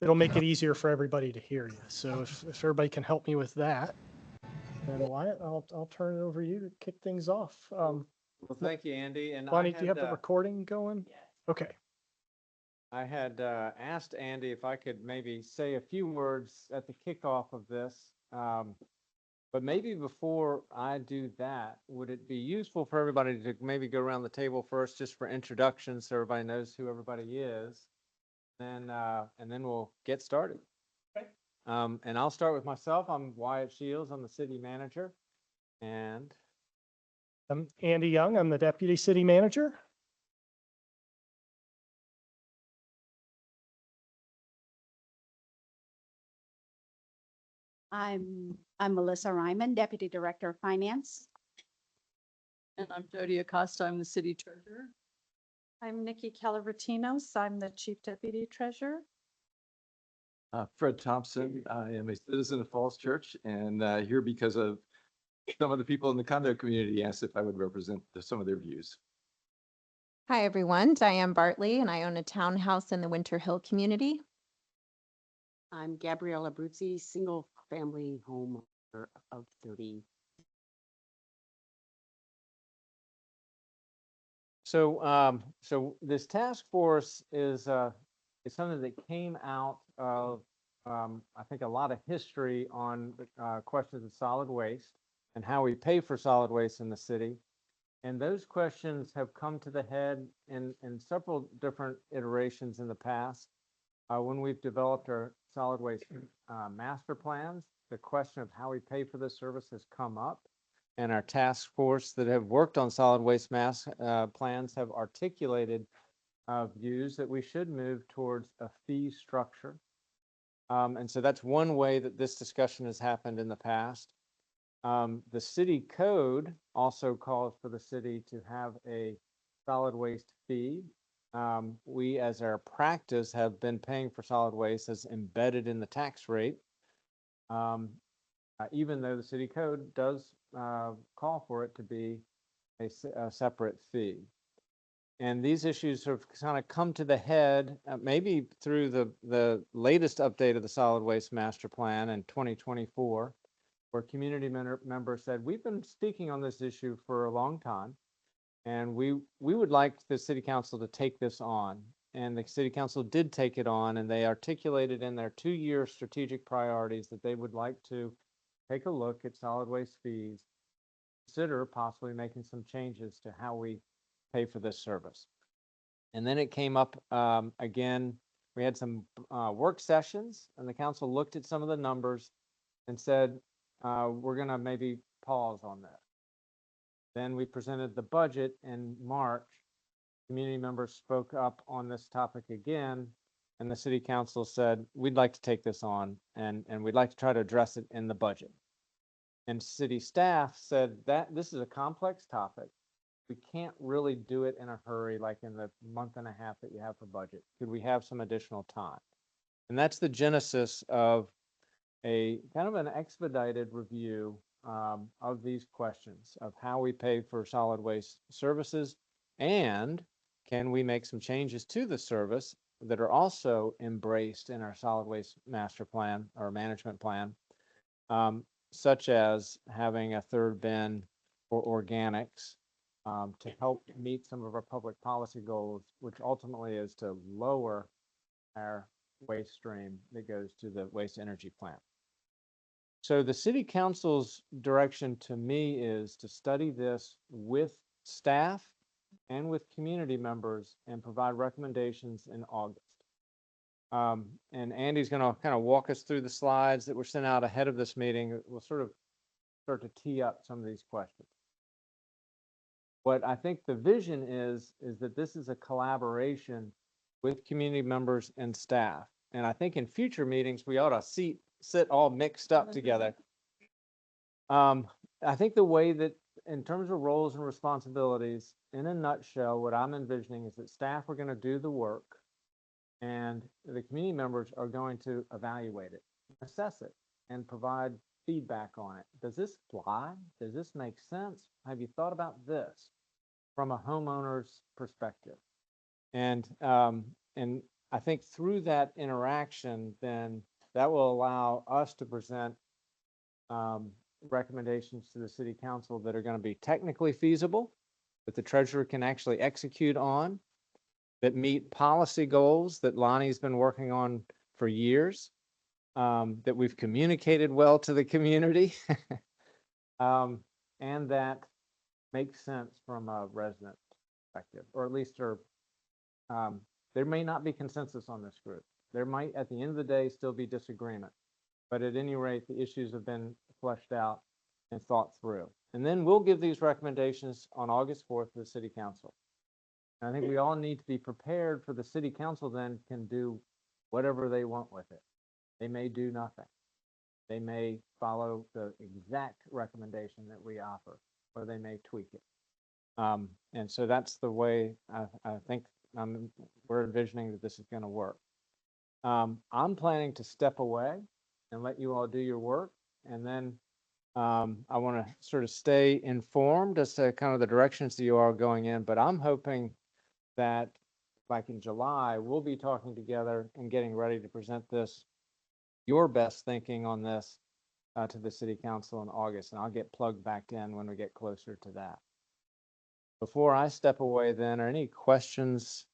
it'll make it easier for everybody to hear you. So if everybody can help me with that, then Wyatt, I'll turn it over to you to kick things off. Well, thank you, Andy. And Bonnie, do you have the recording going? Yes. Okay. I had asked Andy if I could maybe say a few words at the kickoff of this. But maybe before I do that, would it be useful for everybody to maybe go around the table first just for introductions so everybody knows who everybody is? And then we'll get started. Okay. And I'll start with myself. I'm Wyatt Shields. I'm the city manager. And I'm Andy Young. I'm the deputy city manager. I'm Melissa Ryman, Deputy Director of Finance. And I'm Jody Acosta. I'm the city treasurer. I'm Nikki Keller-Ratinos. I'm the Chief Deputy Treasurer. Fred Thompson. I am a citizen of Falls Church and here because of some of the people in the condo community asked if I would represent some of their views. Hi, everyone. Diane Bartley, and I own a townhouse in the Winter Hill community. I'm Gabriella Abruzzi, single family home of 30. So this task force is something that came out of I think a lot of history on questions of solid waste and how we pay for solid waste in the city. And those questions have come to the head in several different iterations in the past. When we've developed our solid waste master plans, the question of how we pay for this service has come up. And our task force that have worked on solid waste mass plans have articulated views that we should move towards a fee structure. And so that's one way that this discussion has happened in the past. The city code also calls for the city to have a solid waste fee. We, as our practice, have been paying for solid waste as embedded in the tax rate, even though the city code does call for it to be a separate fee. And these issues have kind of come to the head, maybe through the latest update of the solid waste master plan in 2024, where community members said, we've been speaking on this issue for a long time, and we would like the city council to take this on. And the city council did take it on, and they articulated in their 2-year strategic priorities that they would like to take a look at solid waste fees, consider possibly making some changes to how we pay for this service. And then it came up again. We had some work sessions, and the council looked at some of the numbers and said, we're going to maybe pause on this. Then we presented the budget in March. Community members spoke up on this topic again, and the city council said, we'd like to take this on, and we'd like to try to address it in the budget. And city staff said that this is a complex topic. We can't really do it in a hurry, like in the month and a half that you have for budget. Could we have some additional time? And that's the genesis of a kind of an expedited review of these questions of how we pay for solid waste services, and can we make some changes to the service that are also embraced in our solid waste master plan or management plan, such as having a third bin for organics to help meet some of our public policy goals, which ultimately is to lower our waste stream that goes to the waste energy plant. So the city council's direction to me is to study this with staff and with community members and provide recommendations in August. And Andy's going to kind of walk us through the slides that were sent out ahead of this meeting. We'll sort of start to tee up some of these questions. What I think the vision is that this is a collaboration with community members and staff. And I think in future meetings, we ought to sit all mixed up together. I think the way that in terms of roles and responsibilities, in a nutshell, what I'm envisioning is that staff are going to do the work and the community members are going to evaluate it, assess it, and provide feedback on it. Does this fly? Does this make sense? Have you thought about this from a homeowner's perspective? And I think through that interaction, then that will allow us to present recommendations to the city council that are going to be technically feasible, that the treasurer can actually execute on, that meet policy goals that Lonnie's been working on for years, that we've communicated well to the community, and that makes sense from a resident perspective, or at least there may not be consensus on this group. There might, at the end of the day, still be disagreement. But at any rate, the issues have been fleshed out and thought through. And then we'll give these recommendations on August 4th to the city council. And I think we all need to be prepared for the city council then can do whatever they want with it. They may do nothing. They may follow the exact recommendation that we offer, or they may tweak it. And so that's the way I think we're envisioning that this is going to work. I'm planning to step away and let you all do your work. And then I want to sort of stay informed as to kind of the directions that you are going in. But I'm hoping that like in July, we'll be talking together and getting ready to present this, your best thinking on this to the city council in August. And I'll get plugged back in when we get closer to that. Before I step away then, are any questions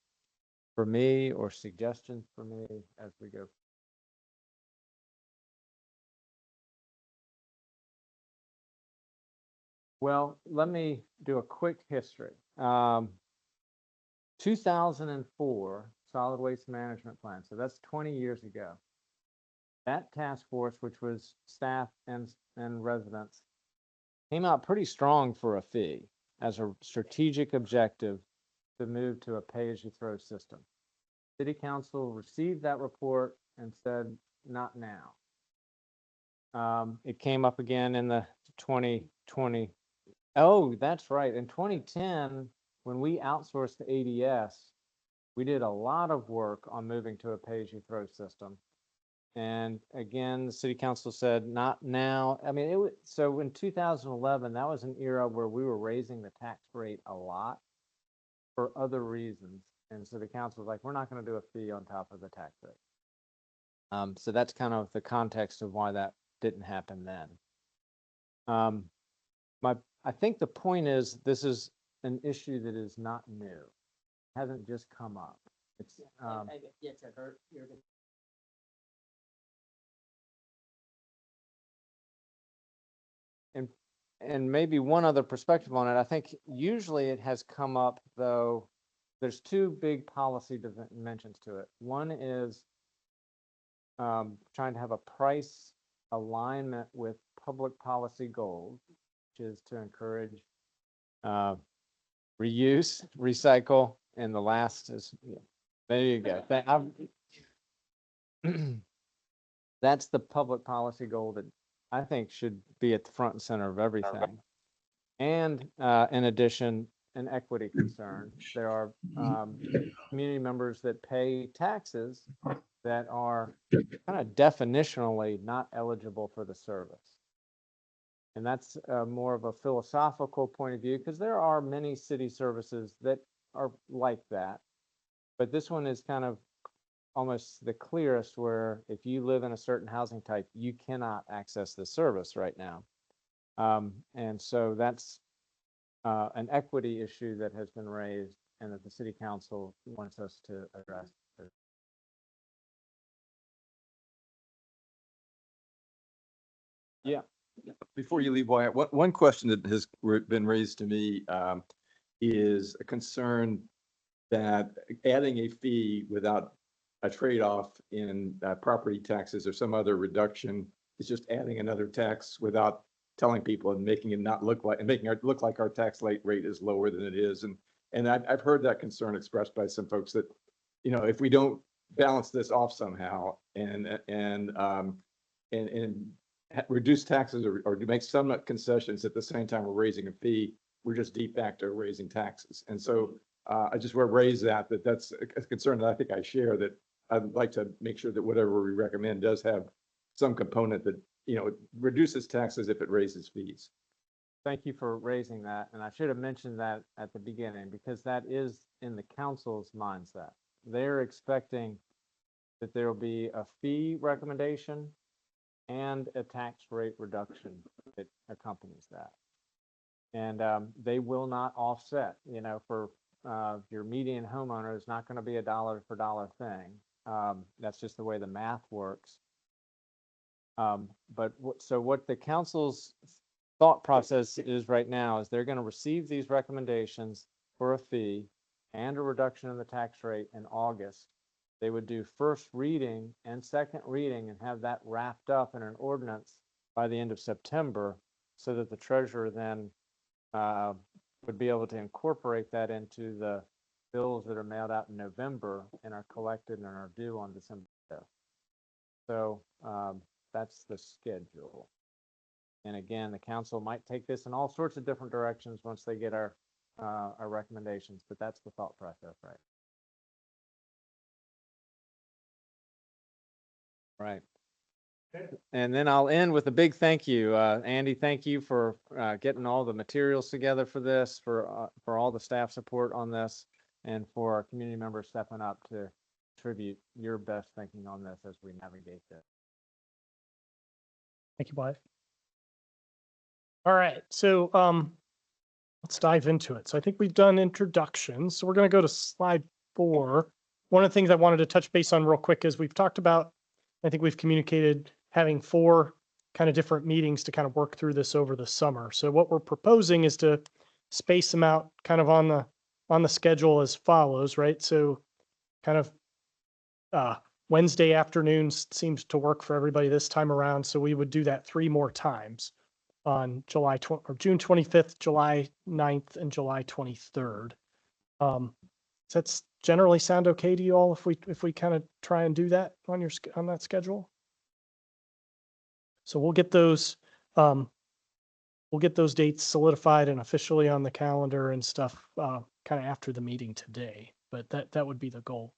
for me or suggestions for me as we go? Well, let me do a quick history. 2004 solid waste management plan. So that's 20 years ago. That task force, which was staff and residents, came out pretty strong for a fee as a strategic objective to move to a pay-as-you-throw system. City council received that report and said, not now. It came up again in the 2020. Oh, that's right. In 2010, when we outsourced to ADS, we did a lot of work on moving to a pay-as-you-throw system. And again, the city council said, not now. I mean, so in 2011, that was an era where we were raising the tax rate a lot for other reasons. And so the council was like, we're not going to do a fee on top of the tax rate. So that's kind of the context of why that didn't happen then. I think the point is, this is an issue that is not new. It hasn't just come up. It's and maybe one other perspective on it. I think usually it has come up, though. There's two big policy dimensions to it. One is trying to have a price alignment with public policy goals, which is to encourage reuse, recycle, and the last is, there you go. That's the public policy goal that I think should be at the front and center of everything. And in addition, an equity concern. There are community members that pay taxes that are kind of definitionally not eligible for the service. And that's more of a philosophical point of view, because there are many city services that are like that. But this one is kind of almost the clearest, where if you live in a certain housing type, you cannot access this service right now. And so that's an equity issue that has been raised and that the city council wants us to address. Yeah. Before you leave, Wyatt, one question that has been raised to me is a concern that adding a fee without a trade-off in property taxes or some other reduction is just adding another tax without telling people and making it not look like, and making it look like our tax rate is lower than it is. And I've heard that concern expressed by some folks that, you know, if we don't balance this off somehow and reduce taxes or make some concessions at the same time we're raising a fee, we're just de facto raising taxes. And so I just want to raise that's a concern that I think I share, that I'd like to make sure that whatever we recommend does have some component that, you know, reduces taxes if it raises fees. Thank you for raising that. And I should have mentioned that at the beginning, because that is in the council's mindset. They're expecting that there will be a fee recommendation and a tax rate reduction that accompanies that. And they will not offset, you know, for your median homeowner is not going to be a dollar for dollar thing. That's just the way the math works. So what the council's thought process is right now is they're going to receive these recommendations for a fee and a reduction in the tax rate in August. They would do first reading and second reading and have that wrapped up in an ordinance by the end of September, so that the treasurer then would be able to incorporate that into the bills that are mailed out in November and are collected and are due on December 5th. So that's the schedule. And again, the council might take this in all sorts of different directions once they get our recommendations, but that's the thought process, right? Right. And then I'll end with a big thank you. Andy, thank you for getting all the materials together for this, for all the staff support on this, and for our community members stepping up to contribute your best thinking on this as we navigate this. Thank you, Wyatt. All right, so let's dive into it. So I think we've done introductions. So we're going to go to slide 4. One of the things I wanted to touch base on real quick is we've talked about, I think we've communicated having 4 kind of different meetings to kind of work through this over the summer. So what we're proposing is to space them out kind of on the schedule as follows, right? So kind of Wednesday afternoons seems to work for everybody this time around. So we would do that 3 more times on June 25th, July 9th, and July 23rd. Does that generally sound okay to you all if we kind of try and do that on that schedule? So we'll get those dates solidified and officially on the calendar and stuff kind of after the meeting today. But that would be the goal.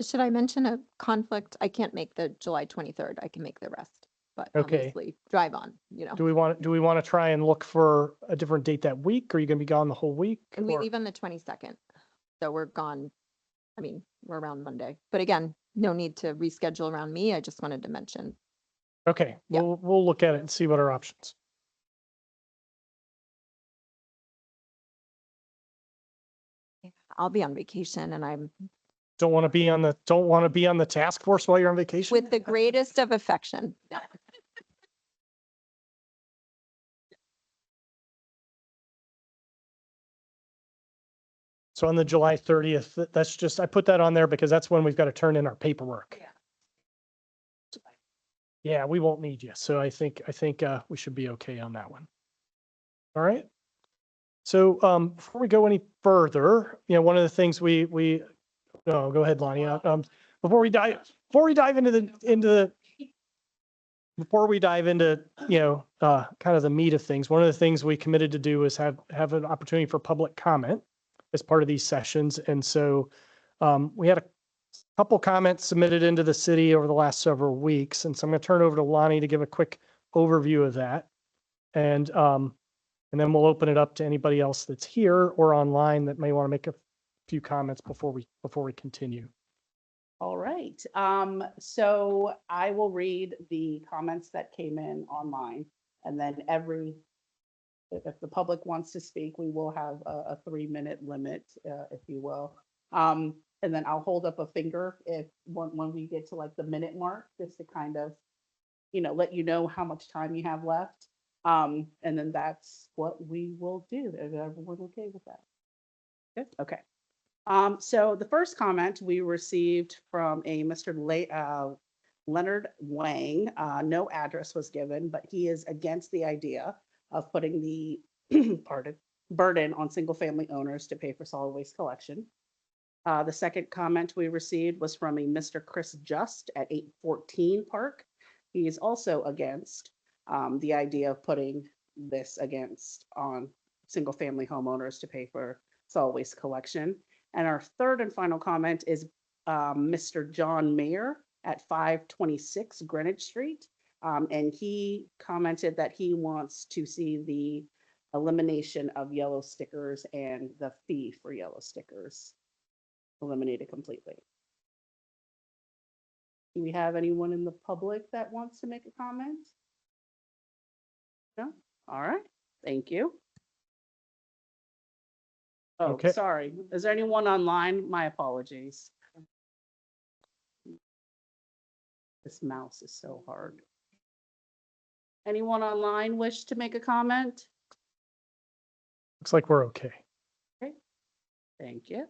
Should I mention a conflict? I can't make the July 23rd. I can make the rest, but Okay. obviously drive on, you know. Do we want to try and look for a different date that week? Or are you going to be gone the whole week? And we or- leave on the 22nd. So we're gone. I mean, we're around Monday, but again, no need to reschedule around me. I just wanted to mention. Okay, Yeah. we'll look at it and see what our options. I'll be on vacation and I'm Don't want to be on the task force while you're on vacation? with the greatest of affection. So on the July 30th, that's just, I put that on there because that's when we've got to turn in our paperwork. Yeah, we won't need you. So I think we should be okay on that one. All right. So before we go any further, you know, one of the things no, go ahead, Lonnie. Before we dive into you know, kind of the meat of things, one of the things we committed to do is have an opportunity for public comment as part of these sessions. And so we had a couple comments submitted into the city over the last several weeks. And so I'm going to turn it over to Lonnie to give a quick overview of that. And then we'll open it up to anybody else that's here or online that may want to make a few comments before we continue. All right. So I will read the comments that came in online, and then if the public wants to speak, we will have a 3-minute limit, if you will. And then I'll hold up a finger when we get to like the minute mark, just to kind of, you know, let you know how much time you have left. And then that's what we will do. Is everyone okay with that? Good. Okay. So the first comment we received from a Mr. Leonard Wang, no address was given, but he is against the idea of putting the burden on single family owners to pay for solid waste collection. The second comment we received was from a Mr. Chris Just at 814 Park. He is also against the idea of putting this on single family homeowners to pay for solid waste collection. And our third and final comment is Mr. John Mayer at 526 Greenwich Street. And he commented that he wants to see the elimination of yellow stickers and the fee for yellow stickers eliminated completely. Do we have anyone in the public that wants to make a comment? No? All right, thank you. Oh, Okay. sorry. Is there anyone online? My apologies. This mouse is so hard. Anyone online wish to make a comment? Looks like we're okay. Thank you.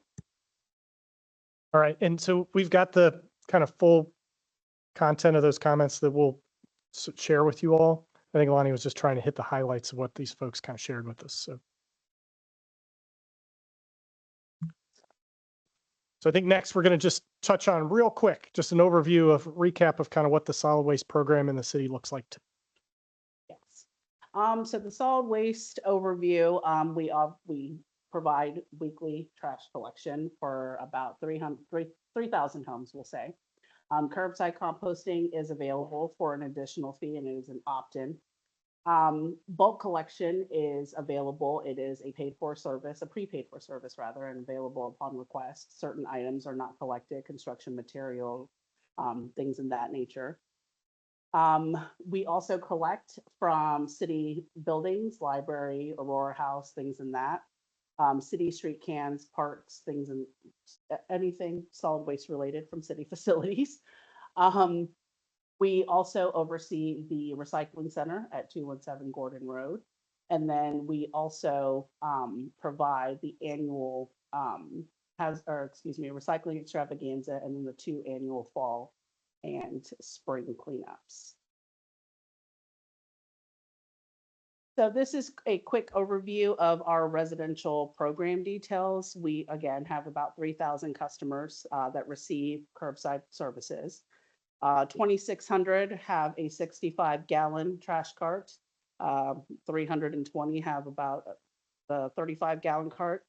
All right. And so we've got the kind of full content of those comments that we'll share with you all. I think Lonnie was just trying to hit the highlights of what these folks kind of shared with us. So I think next we're going to just touch on real quick, just an overview of recap of kind of what the solid waste program in the city looks like. Yes. So the solid waste overview, we provide weekly trash collection for about 3,000 homes, we'll say. Curbside composting is available for an additional fee, and it is an opt-in. Bulk collection is available. It is a paid for service, a prepaid for service rather, and available upon request. Certain items are not collected, construction material, things in that nature. We also collect from city buildings, library, Aurora House, things in that. City street cans, parks, things, and anything solid waste related from city facilities. We also oversee the recycling center at 217 Gordon Road. And then we also provide the annual recycling extravaganza, and then the 2 annual fall and spring cleanups. So this is a quick overview of our residential program details. We, again, have about 3,000 customers that receive curbside services. 2,600 have a 65-gallon trash cart. 320 have about the 35-gallon cart.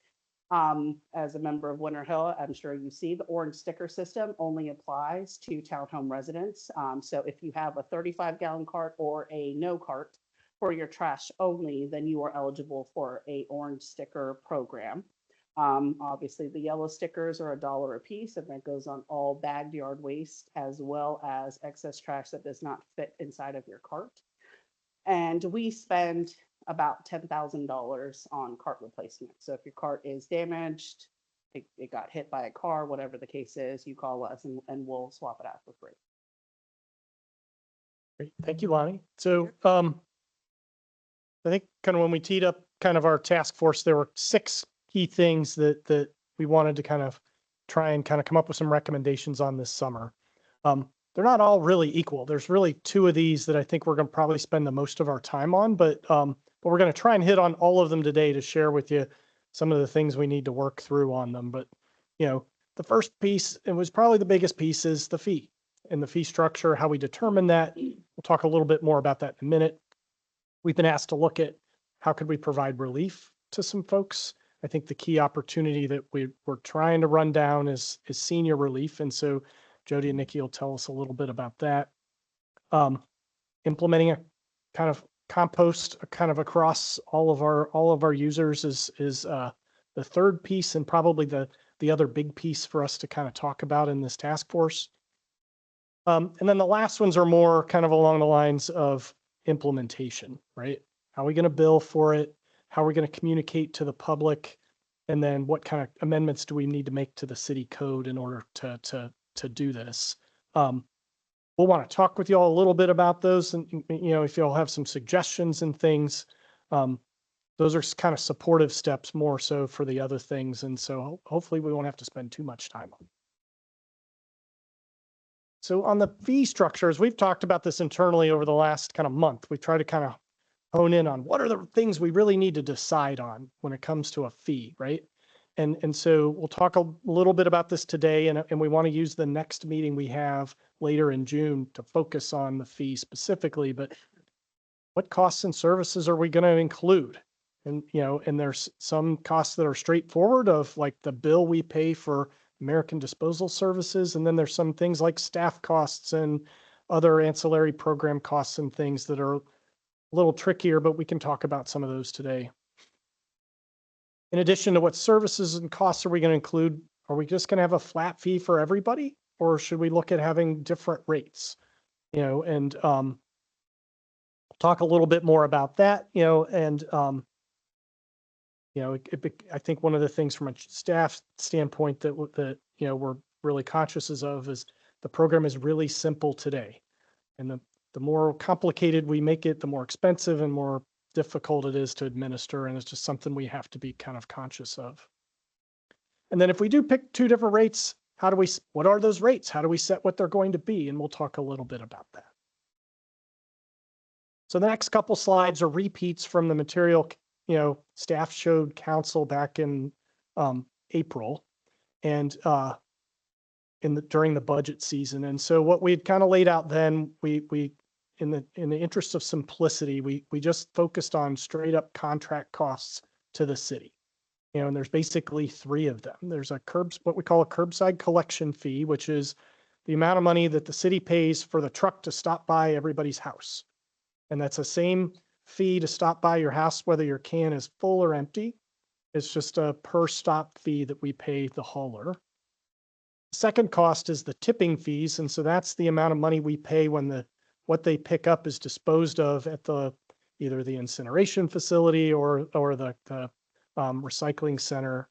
As a member of Winter Hill, I'm sure you see the orange sticker system only applies to townhome residents. So if you have a 35-gallon cart or a no cart for your trash only, then you are eligible for a orange sticker program. Obviously the yellow stickers are $1 a piece, and that goes on all bagged yard waste as well as excess trash that does not fit inside of your cart. And we spend about $10,000 on cart replacement. So if your cart is damaged, it got hit by a car, whatever the case is, you call us and we'll swap it out for free. Great. Thank you, Lonnie. So I think kind of when we teed up kind of our task force, there were 6 key things that we wanted to kind of try and kind of come up with some recommendations on this summer. They're not all really equal. There's really 2 of these that I think we're going to probably spend the most of our time on, but we're going to try and hit on all of them today to share with you some of the things we need to work through on them. But, you know, the first piece, it was probably the biggest piece, is the fee and the fee structure, how we determine that. We'll talk a little bit more about that in a minute. We've been asked to look at how could we provide relief to some folks. I think the key opportunity that we're trying to run down is senior relief. And so Jody and Nikki will tell us a little bit about that. Implementing a kind of compost kind of across all of our users is the third piece, and probably the other big piece for us to kind of talk about in this task force. And then the last ones are more kind of along the lines of implementation, right? How are we going to bill for it? How are we going to communicate to the public? And then what kind of amendments do we need to make to the city code in order to do this? We'll want to talk with you all a little bit about those. And, you know, if you all have some suggestions and things, those are kind of supportive steps more so for the other things. And so hopefully we won't have to spend too much time on. So on the fee structures, we've talked about this internally over the last kind of month. We try to kind of hone in on what are the things we really need to decide on when it comes to a fee, right? And so we'll talk a little bit about this today, and we want to use the next meeting we have later in June to focus on the fee specifically, but what costs and services are we going to include? And, you know, and there's some costs that are straightforward of like the bill we pay for American Disposal Services. And then there's some things like staff costs and other ancillary program costs and things that are a little trickier, but we can talk about some of those today. In addition to what services and costs are we going to include? Are we just going to have a flat fee for everybody? or should we look at having different rates? You know, and talk a little bit more about that, you know, and you know, I think one of the things from a staff standpoint that you know, we're really conscious of is the program is really simple today. And the more complicated we make it, the more expensive and more difficult it is to administer. And it's just something we have to be kind of conscious of. And then if we do pick two different rates, what are those rates? How do we set what they're going to be? And we'll talk a little bit about that. So the next couple slides are repeats from the material, you know, staff showed council back in April and during the budget season. And so what we had kind of laid out then, we in the interest of simplicity, we just focused on straight up contract costs to the city. You know, and there's basically three of them. There's what we call a curbside collection fee, which is the amount of money that the city pays for the truck to stop by everybody's house. And that's the same fee to stop by your house, whether your can is full or empty. It's just a per stop fee that we pay the hauler. Second cost is the tipping fees. And so that's the amount of money we pay when what they pick up is disposed of at either the incineration facility or the recycling center.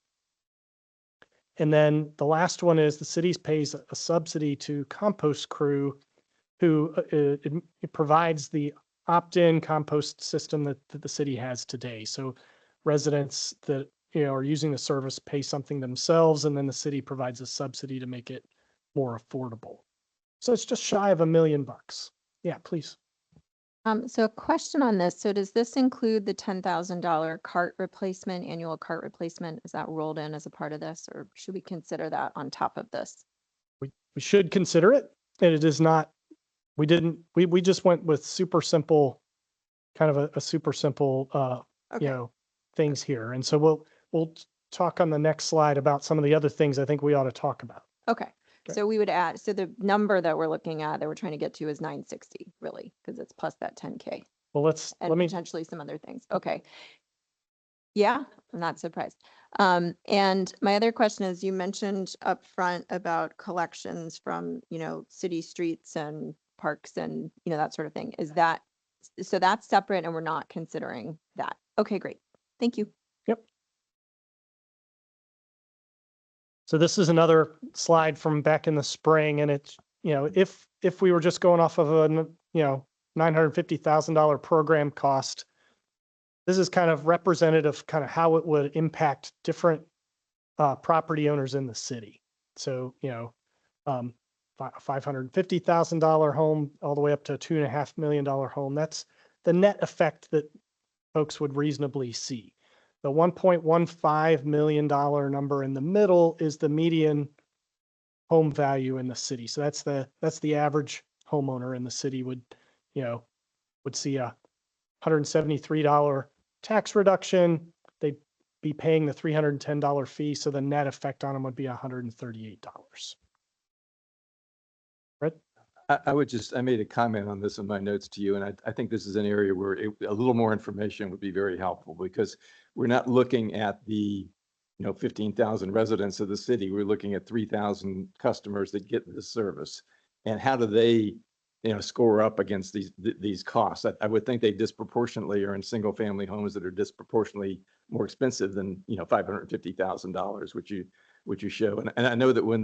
And then the last one is the city pays a subsidy to compost crew who it provides the opt-in compost system that the city has today. So residents that, you know, are using the service pay something themselves, and then the city provides a subsidy to make it more affordable. So it's just shy of $1 million. Yeah, please. So a question on this. So does this include the $10,000 cart replacement, annual cart replacement? Is that rolled in as a part of this, or should we consider that on top of this? We should consider it, and it is not. We just went with super simple, kind of a super simple, Okay. you know, things here. And so we'll talk on the next slide about some of the other things I think we ought to talk about. Okay. Okay. So we would add, so the number that we're looking at that we're trying to get to is 960, really, because it's plus that 10K Well, and let me, potentially some other things. Okay. Yeah, I'm not surprised. And my other question is, you mentioned up front about collections from, you know, city streets and parks and, you know, that sort of thing. So that's separate and we're not considering that. Okay, great. Thank you. yep. So this is another slide from back in the spring, and it's, you know, if we were just going off of a, you know, $950,000 program cost, this is kind of representative kind of how it would impact different property owners in the city. So, you know, $550,000 home all the way up to a $2.5 million home. That's the net effect that folks would reasonably see. The $1.15 million number in the middle is the median home value in the city. So that's the average homeowner in the city would see a $173 tax reduction. They'd be paying the $310 fee. So the net effect on them would be $138. Right? I made a comment on this in my notes to you, and I think this is an area where a little more information would be very helpful, because we're not looking at the 15,000 residents of the city. We're looking at 3,000 customers that get this service, and how do they score up against these costs? I would think they disproportionately are in single family homes that are disproportionately more expensive than $550,000, which you show. And I know that when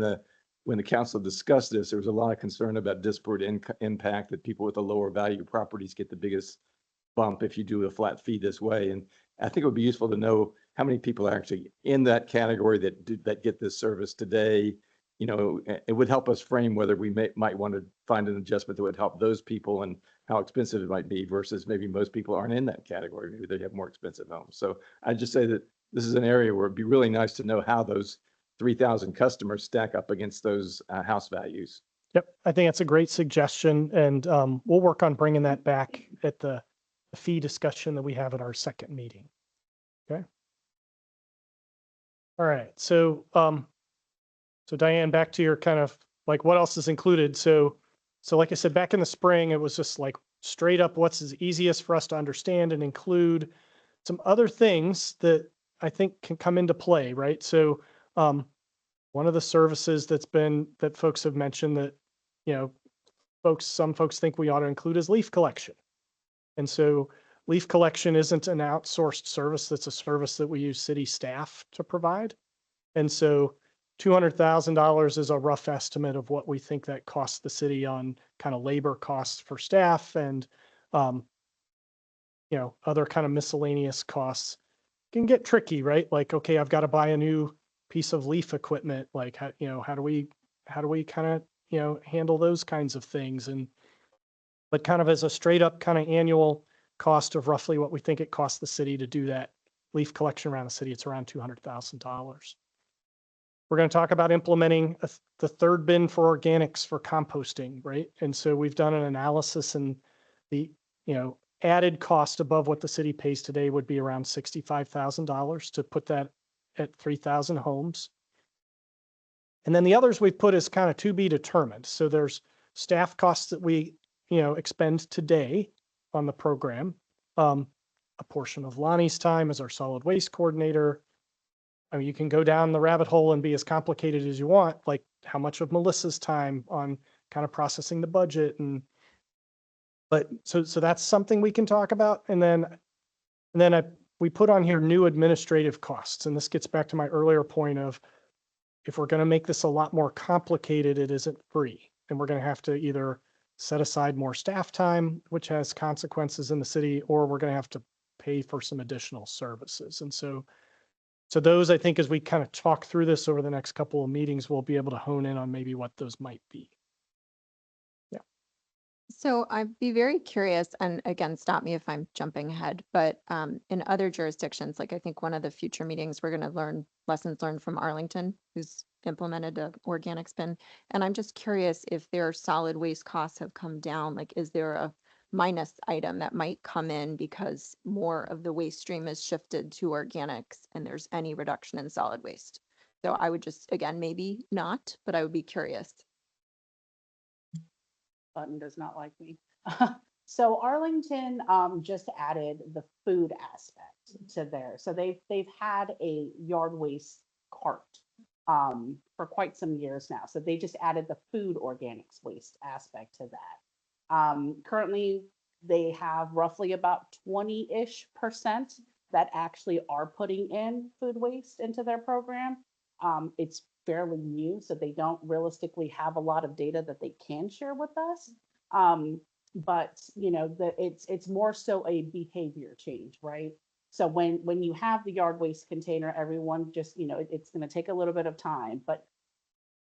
the council discussed this, there was a lot of concern about disparate impact, that people with the lower value properties get the biggest bump if you do a flat fee this way. And I think it would be useful to know how many people are actually in that category that get this service today. It would help us frame whether we might want to find an adjustment that would help those people, and how expensive it might be versus maybe most people aren't in that category. Maybe they have more expensive homes. So I'd just say that this is an area where it'd be really nice to know how those 3,000 customers stack up against those house values. Yep, I think that's a great suggestion, and we'll work on bringing that back at the fee discussion that we have at our second meeting. Okay. All right. So Diane, back to your kind of like what else is included. So like I said, back in the spring, it was just like straight up what's as easiest for us to understand and include some other things that I think can come into play, right? So One of the services that folks have mentioned that, you know, some folks think we ought to include is leaf collection. And so leaf collection isn't an outsourced service. That's a service that we use city staff to provide. And so $200,000 is a rough estimate of what we think that costs the city on kind of labor costs for staff and, you know, other kind of miscellaneous costs. Can get tricky, right? Like, okay, I've got to buy a new piece of leaf equipment. Like, you know, how do we kind of, you know, handle those kinds of things? And, but kind of as a straight up kind of annual cost of roughly what we think it costs the city to do that leaf collection around the city, it's around $200,000. We're going to talk about implementing the third bin for organics for composting, right? And so we've done an analysis, and the, you know, added cost above what the city pays today would be around $65,000 to put that at 3,000 homes. And then the others we've put as kind of to be determined. So there's staff costs that we, you know, expend today on the program. A portion of Lonnie's time as our solid waste coordinator. I mean, you can go down the rabbit hole and be as complicated as you want, like how much of Melissa's time on kind of processing the budget. And but so that's something we can talk about. And then we put on here new administrative costs. And this gets back to my earlier point of, if we're going to make this a lot more complicated, it isn't free. And we're going to have to either set aside more staff time, which has consequences in the city, or we're going to have to pay for some additional services. And so those, I think, as we kind of talk through this over the next couple of meetings, we'll be able to hone in on maybe what those might be. So I'd be very curious, and again, stop me if I'm jumping ahead, but in other jurisdictions, like I think one of the future meetings, we're going to learn lessons learned from Arlington, who's implemented a organics bin. And I'm just curious if their solid waste costs have come down. Like, is there a minus item that might come in because more of the waste stream is shifted to organics and there's any reduction in solid waste? So I would just, again, maybe not, but I would be curious. Button does not like me. So Arlington just added the food aspect to there. So they've had a yard waste cart for quite some years now. So they just added the food organics waste aspect to that. Currently, they have roughly about 20-ish% that actually are putting in food waste into their program. It's fairly new, so they don't realistically have a lot of data that they can share with us. But you know, it's more so a behavior change, right? So when you have the yard waste container, everyone just, you know, it's going to take a little bit of time, but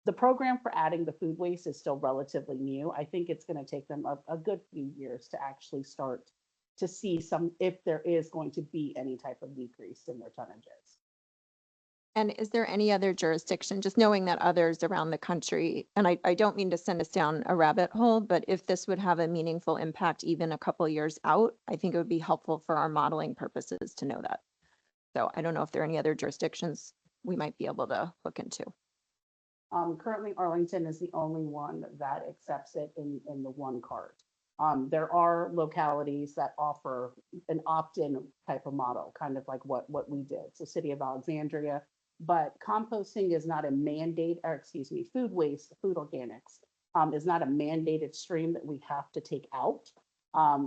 the program for adding the food waste is still relatively new. I think it's going to take them a good few years to actually start to see if there is going to be any type of decrease in their tonnages. And is there any other jurisdiction, just knowing that others around the country, and I don't mean to send us down a rabbit hole, but if this would have a meaningful impact even a couple years out, I think it would be helpful for our modeling purposes to know that. So I don't know if there are any other jurisdictions we might be able to look into. Currently, Arlington is the only one that accepts it in the one cart. There are localities that offer an opt-in type of model, kind of like what we did. So City of Alexandria. But composting is not a mandate, or excuse me, food waste, food organics is not a mandated stream that we have to take out.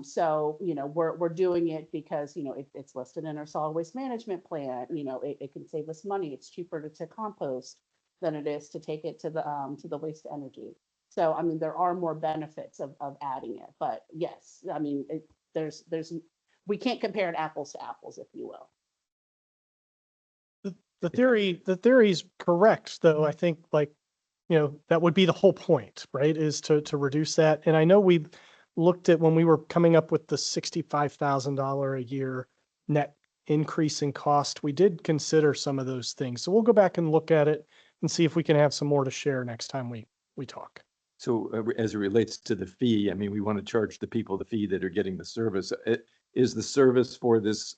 So, you know, we're doing it because, you know, it's listed in our solid waste management plan. You know, it can save us money. It's cheaper to compost than it is to take it to the waste to energy. So, I mean, there are more benefits of adding it. But yes, I mean, we can't compare it apples to apples, if you will. The theory is correct, though. I think, like, you know, that would be the whole point, right? Is to reduce that. And I know we looked at when we were coming up with the $65,000 a year net increase in cost, we did consider some of those things. So we'll go back and look at it and see if we can have some more to share next time we talk. So as it relates to the fee, I mean, we want to charge the people the fee that are getting the service. Is the service for this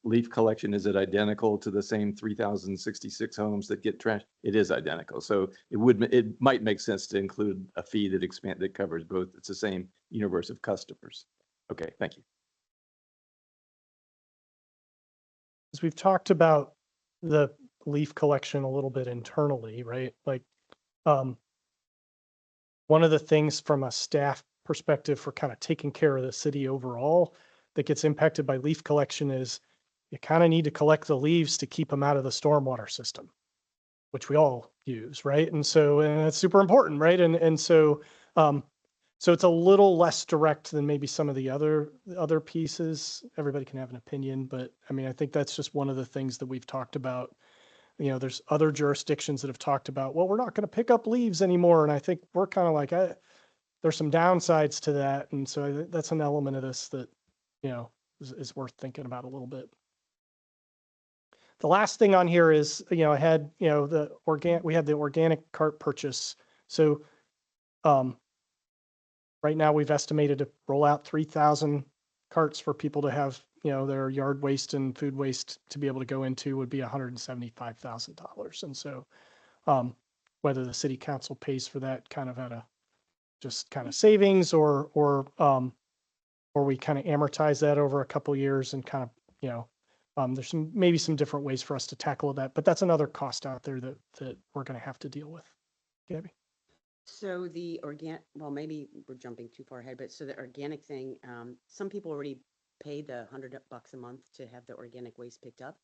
leaf collection, is it identical to the same 3,066 homes that get trashed? It is identical. So it might make sense to include a fee that covers both. It's the same universe of customers. Okay, thank you. As we've talked about leaf collection a little bit internally, right? Like, one of the things from a staff perspective for kind of taking care of the city overall that gets impacted by leaf collection is you kind of need to collect the leaves to keep them out of the stormwater system, which we all use, right? And so, and it's super important, right? And so, so it's a little less direct than maybe some of the other pieces. Everybody can have an opinion, but I mean, I think that's just one of the things that we've talked about. You know, there's other jurisdictions that have talked about, well, we're not going to pick up leaves anymore. And I think we're kind of like, there's some downsides to that. And so that's an element of this that, you know, is worth thinking about a little bit. The last thing on here is, you know, I had, you know, we had the organic cart purchase. So, right now we've estimated to roll out 3,000 carts for people to have, you know, their yard waste and food waste to be able to go into would be $175,000. And so, whether the city council pays for that kind of at a just kind of savings or we kind of amortize that over a couple of years and kind of, you know, there's maybe some different ways for us to tackle that, but that's another cost out there that we're going to have to deal with. Gabby? So the well, maybe we're jumping too far ahead, but so the organic thing, some people already pay the $100 a month to have the organic waste picked up.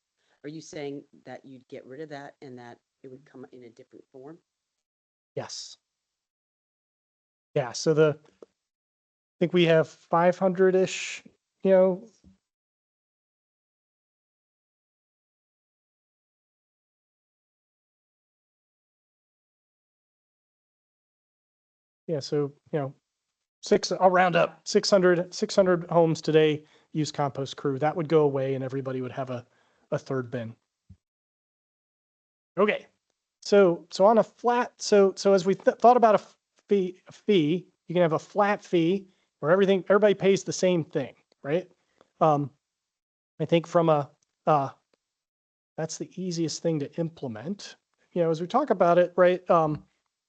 Are you saying that you'd get rid of that and that it would come in a different form? Yes. Yeah. So I think we have 500-ish, you know, yeah. So, you know, I'll round up 600 homes today use Compost Crew. That would go away and everybody would have a third bin. Okay. So on a flat, so as we thought about a fee, you can have a flat fee where everybody pays the same thing, right? I think from that's the easiest thing to implement. You know, as we talk about it, right?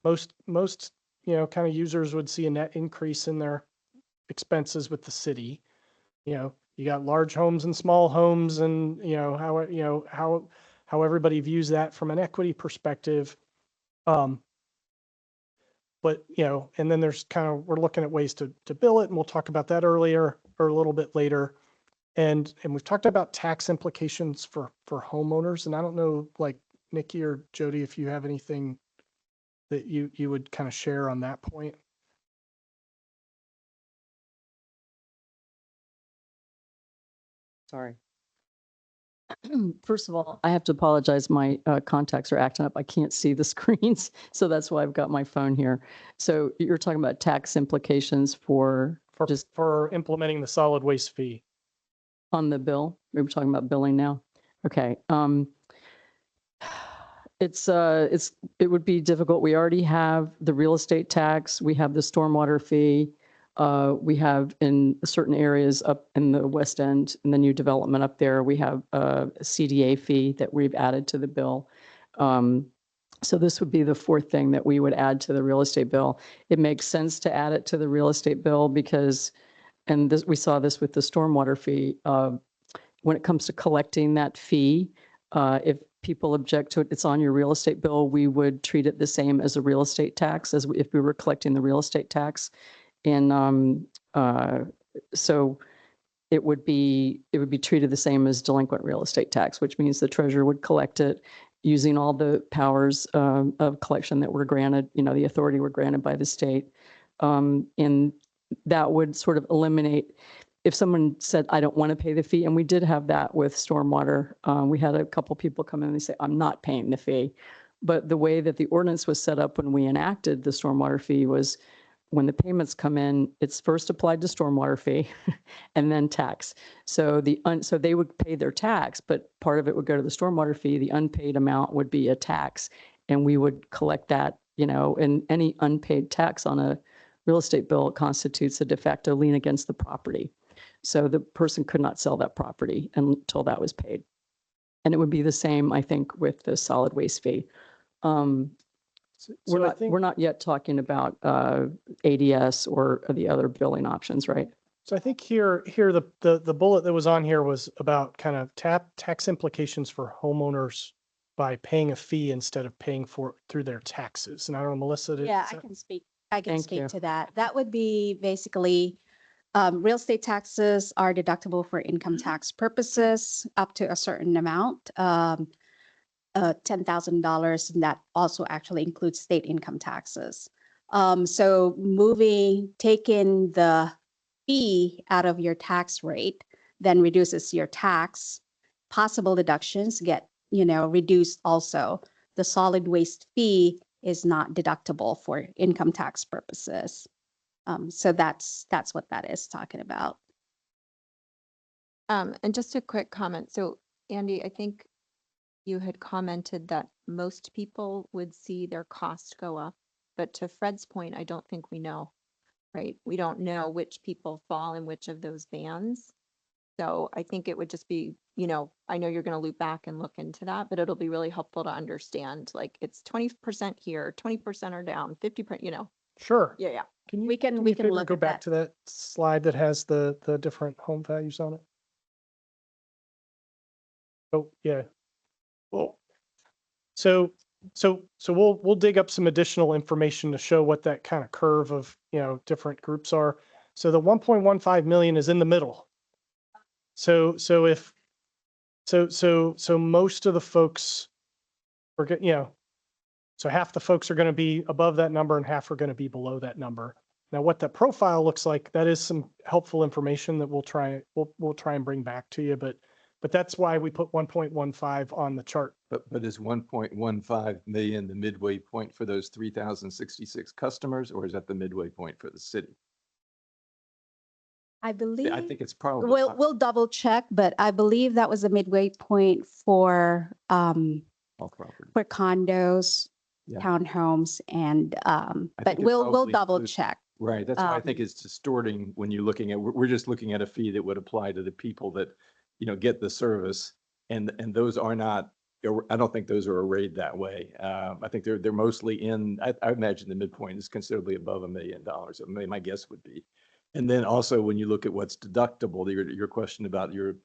Most, you know, kind of users would see a net increase in their expenses with the city. You know, you got large homes and small homes and, you know, how everybody views that from an equity perspective. But, you know, and then there's kind of, we're looking at ways to bill it, and we'll talk about that earlier or a little bit later. And we've talked about tax implications for homeowners. And I don't know, like Nikki or Jody, if you have anything that you would kind of share on that point. Sorry. First of all, I have to apologize. My contacts are acting up. I can't see the screens, so that's why I've got my phone here. So you're talking about tax implications for implementing the solid waste fee on the bill. We were talking about billing now. Okay. It would be difficult. We already have the real estate tax. We have the stormwater fee. We have in certain areas up in the West End, in the new development up there, we have a CDA fee that we've added to the bill. So this would be the fourth thing that we would add to the real estate bill. It makes sense to add it to the real estate bill because, and this, we saw this with the stormwater fee, when it comes to collecting that fee, if people object to it, it's on your real estate bill, we would treat it the same as a real estate tax as if we were collecting the real estate tax. And so it would be treated the same as delinquent real estate tax, which means the treasurer would collect it using all the powers of collection that were granted, you know, the authority were granted by the state. And that would sort of eliminate, if someone said, I don't want to pay the fee, and we did have that with stormwater. We had a couple people come in and they say, I'm not paying the fee. But the way that the ordinance was set up when we enacted the stormwater fee was when the payments come in, it's first applied to stormwater fee and then tax. So so they would pay their tax, but part of it would go to the stormwater fee. The unpaid amount would be a tax, and we would collect that, you know, and any unpaid tax on a real estate bill constitutes a de facto lien against the property. So the person could not sell that property until that was paid. And it would be the same, I think, with the solid waste fee. We're not yet talking about ADS or the other billing options, right? So I think here the bullet that was on here was about kind of tax implications for homeowners by paying a fee instead of paying for it through their taxes. And I don't know, Melissa, did- Yeah, is I that- can speak. I can Thank speak you. to that. That would be basically, real estate taxes are deductible for income tax purposes up to a certain amount, $10,000, and that also actually includes state income taxes. So taking the fee out of your tax rate, then reduces your tax. Possible deductions get, reduced also. The solid waste fee is not deductible for income tax purposes. So that's what that is talking about. And just a quick comment. So Andy, I think you had commented that most people would see their cost go up, but to Fred's point, I don't think we know, right? We don't know which people fall in which of those bands. So I think it would just be, I know you're going to loop back and look into that, but it'll be really helpful to understand, like, it's 20% here, 20% are down, 50%, Sure. Yeah. Can you, We can- do we me a can favor and look go at back that. to that slide that has the different home values on it? Oh, yeah. Well, so we'll dig up some additional information to show what that kind of curve of, different groups are. So the 1.15 million is in the middle. So most of the folks are so half the folks are going to be above that number and half are going to be below that number. Now, what that profile looks like, that is some helpful information that we'll try and bring back to you, but that's why we put 1.15 on the chart. But is 1.15 million the midway point for those 3,066 customers, or is that the midway point for the city? I believe. I think it's probably. We'll double check, but I believe that was a midway point for All property. condos, Yeah. townhomes, and I but think it we'll probably double includes- check. Right, that's why I think it's distorting when you're looking at, we're just looking at a fee that would apply to the people that, get the service. And those are not, I don't think those are arrayed that way. I think they're mostly I imagine the midpoint is considerably above $1 million. My guess would be. And then also when you look at what's deductible, your question about your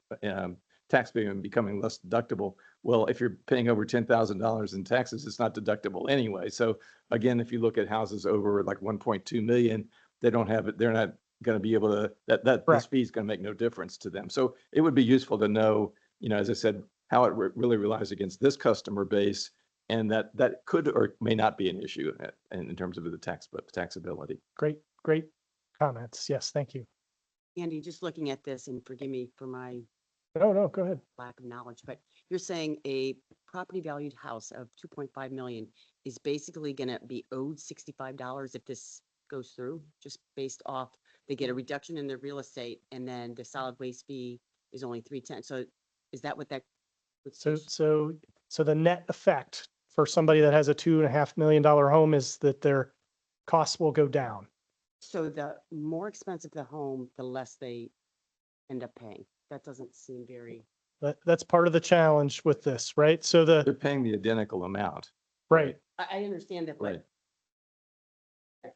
tax payment becoming less deductible. Well, if you're paying over $10,000 in taxes, it's not deductible anyway. So again, if you look at houses over like 1.2 million, they don't have it. They're not going to be able to, this Correct. fee is going to make no difference to them. So it would be useful to know, as I said, how it really relies against this customer base, and that could or may not be an issue in terms of the taxability. Great comments. Yes, thank you. Andy, just looking at this, and forgive me for my No, go ahead. lack of knowledge, but you're saying a property valued house of 2.5 million is basically going to be owed $65 if this goes through, just based off, they get a reduction in their real estate, and then the solid waste fee is only $310. So is that what that? So the net effect for somebody that has a $2.5 million home is that their costs will go down. So the more expensive the home, the less they end up paying. That doesn't seem very. That's part of the challenge with this, right? So They're paying the identical amount. right. I understand that, Right. but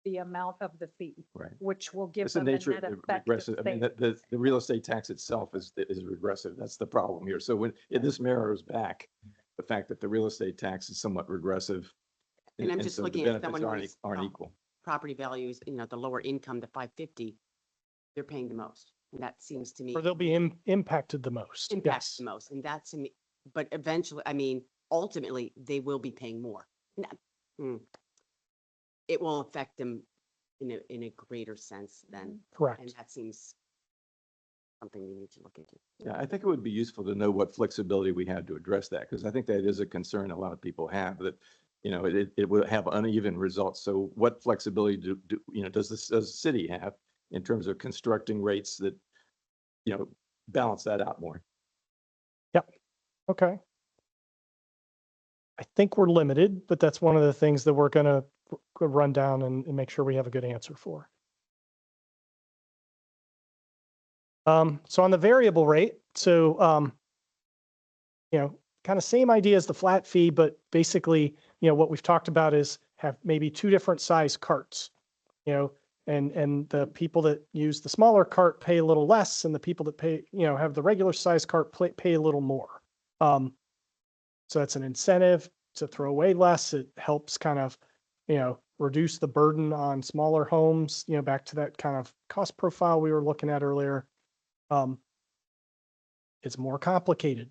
The amount of the fee, Right. which will give It's the them a nature net of effect. regressive. I mean, the real estate tax itself is regressive. That's the problem here. So this mirrors back the fact that the real estate tax is somewhat regressive. And I'm just so the looking at benefits someone who's aren't equal. property values, the lower income, the 550, they're paying the most. And that seems to me. Or they'll be impacted the most. Impacts Yes. the most. And that's, to me, but eventually, ultimately, they will be paying more. It will affect them in a greater sense than, and Correct. that seems something we need to look into. Yeah, I think it would be useful to know what flexibility we have to address that, because I think that is a concern a lot of people have, that, it will have uneven results. So what flexibility does the city have in terms of constructing rates that, balance that out more? Okay. I think we're limited, but that's one of the things that we're going to run down and make sure we have a good answer for. So on the variable rate, kind of same idea as the flat fee, but basically, what we've talked about is have maybe two different size carts. And the people that use the smaller cart pay a little less, and the people that pay, have the regular size cart pay a little more. So that's an incentive to throw away less. It helps kind of, reduce the burden on smaller homes, back to that kind of cost profile we were looking at earlier. It's more complicated.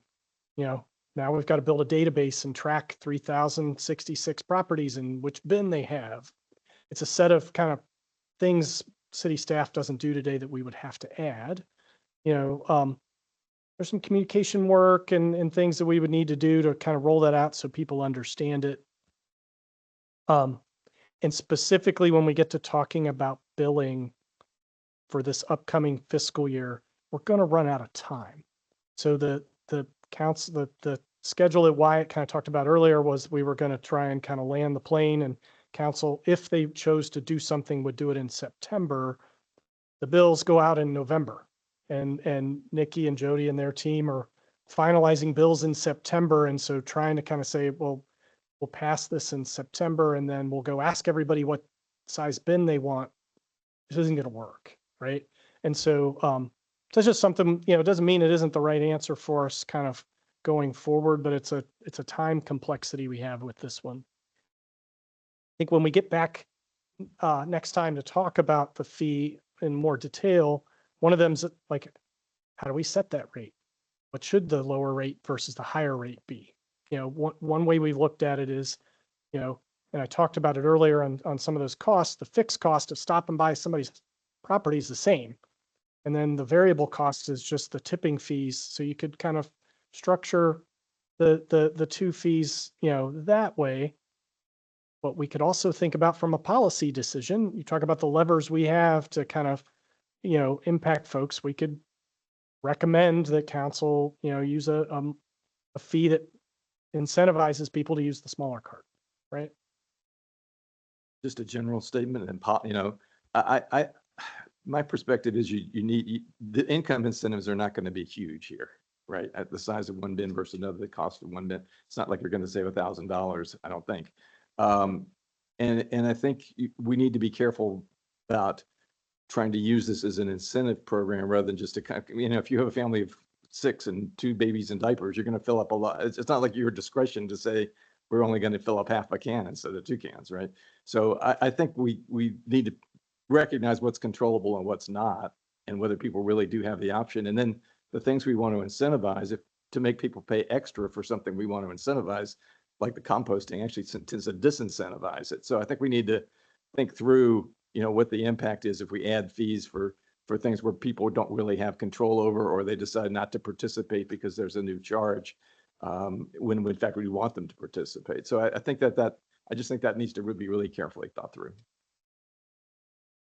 Now we've got to build a database and track 3,066 properties and which bin they have. It's a set of kind of things city staff doesn't do today that we would have to add. There's some communication work and things that we would need to do to kind of roll that out so people understand it. And specifically when we get to talking about billing for this upcoming fiscal year, we're going to run out of time. So the council, the schedule that Wyatt kind of talked about earlier was we were going to try and kind of land the plane, and council, if they chose to do something, would do it in September. The bills go out in November, and Nikki and Jody and their team are finalizing bills in September. And so trying to kind of say, well, we'll pass this in September and then we'll go ask everybody what size bin they want. This isn't going to work, right? And so that's just something, it doesn't mean it isn't the right answer for us kind of going forward, but it's a time complexity we have with this one. I think when we get back next time to talk about the fee in more detail, one of them's like, how do we set that rate? What should the lower rate versus the higher rate be? One way we've looked at it is, and I talked about it earlier on some of those costs, the fixed cost of stop and buy somebody's property is the same. And then the variable cost is just the tipping fees. So you could kind of structure the two fees, that way. But we could also think about from a policy decision, you talk about the levers we have to kind of, impact folks. We could recommend that council, use a fee that incentivizes people to use the smaller cart, right? Just a general statement and, my perspective is the income incentives are not going to be huge here, right? At the size of one bin versus another, the cost of one bin. It's not like you're going to save $1,000, I don't think. And I think we need to be careful about trying to use this as an incentive program rather than just if you have a family of 6 and 2 babies in diapers, you're going to fill up a lot. It's not like your discretion to say, we're only going to fill up half a can instead of 2 cans, right? So I think we need to recognize what's controllable and what's not, and whether people really do have the option. And then the things we want to incentivize, to make people pay extra for something we want to incentivize, like the composting, actually tends to disincentivize it. So I think we need to think through, what the impact is if we add fees for things where people don't really have control over, or they decide not to participate because there's a new charge, when in fact we want them to participate. So I think I just think that needs to be really carefully thought through.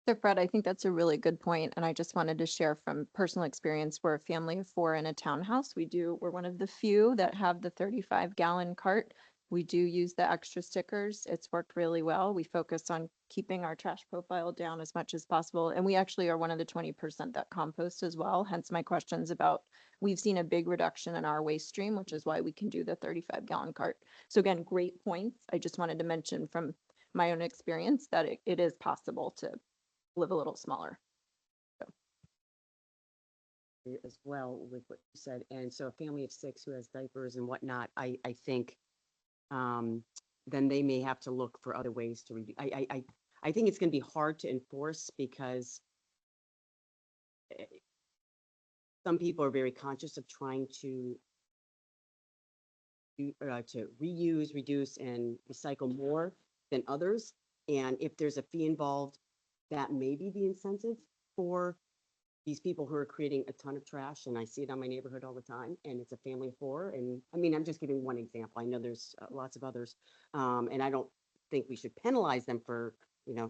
So Fred, I think that's a really good point, and I just wanted to share from personal experience. We're a family of 4 in a townhouse. We're one of the few that have the 35-gallon cart. We do use the extra stickers. It's worked really well. We focus on keeping our trash profile down as much as possible, and we actually are one of the 20% that compost as well. Hence my questions about, we've seen a big reduction in our waste stream, which is why we can do the 35-gallon cart. So again, great points. I just wanted to mention from my own experience that it is possible to live a little smaller. As well with what you said. And so a family of 6 who has diapers and whatnot, I think then they may have to look for other ways to reduce. I think it's going to be hard to enforce because some people are very conscious of trying to reuse, reduce, and recycle more than others. And if there's a fee involved, that may be the incentive for these people who are creating a ton of trash. And I see it on my neighborhood all the time, and it's a family of 4. And I mean, I'm just giving one example. I know there's lots of others. And I don't think we should penalize them for, because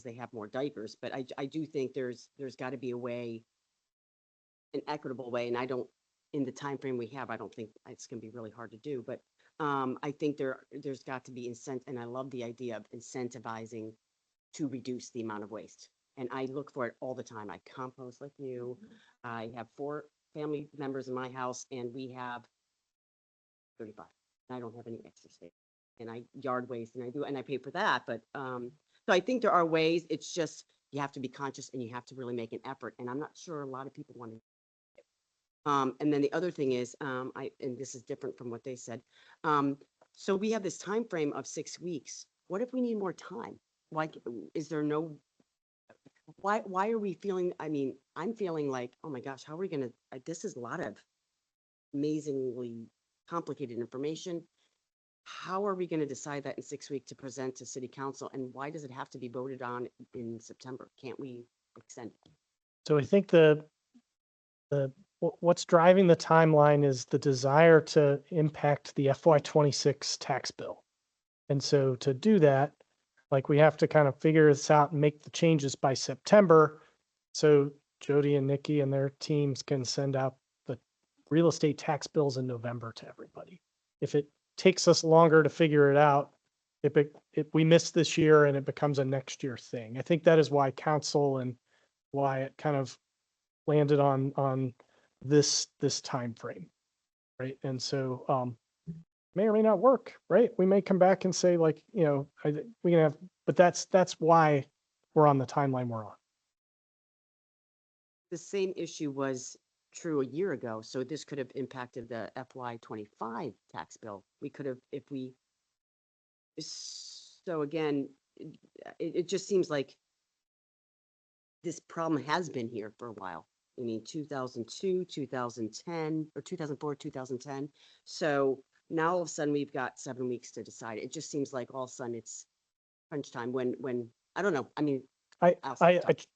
they have more diapers, but I do think there's got to be a way, an equitable way. And in the time frame we have, I don't think it's going to be really hard to do, but I think there's got to be incentive. And I love the idea of incentivizing to reduce the amount of waste. And I look for it all the time. I compost like you. I have 4 family members in my house, and we have 35. I don't have any extra space. And I yard waste, and I pay for that. But so I think there are ways. It's just you have to be conscious and you have to really make an effort. And I'm not sure a lot of people want to. And then the other thing is, and this is different from what they said. So we have this time frame of 6 weeks. What if we need more time? Like, is there no, why are we feeling, I mean, I'm feeling like, oh my gosh, how are we gonna, this is a lot of amazingly complicated information. How are we gonna decide that in 6 weeks to present to city council? And why does it have to be voted on in September? Can't we extend it? So I think what's driving the timeline is the desire to impact the FY26 tax bill. And so to do that, like we have to kind of figure this out and make the changes by September. So Jody and Nikki and their teams can send out the real estate tax bills in November to everybody. If it takes us longer to figure it out, if we miss this year and it becomes a next year thing. I think that is why council and why it kind of landed on this time frame, right? And so may or may not work, right? We may come back and say like, you know, we can have, but that's why we're on the timeline we're on. The same issue was true a year ago, so this could have impacted the FY25 tax bill. We could have, if we, so again, it just seems like this problem has been here for a while. I mean, 2002, 2010, or 2004, 2010. So now all of a sudden we've got 7 weeks to decide. It just seems like all of a sudden it's crunch time when I don't know. I mean, I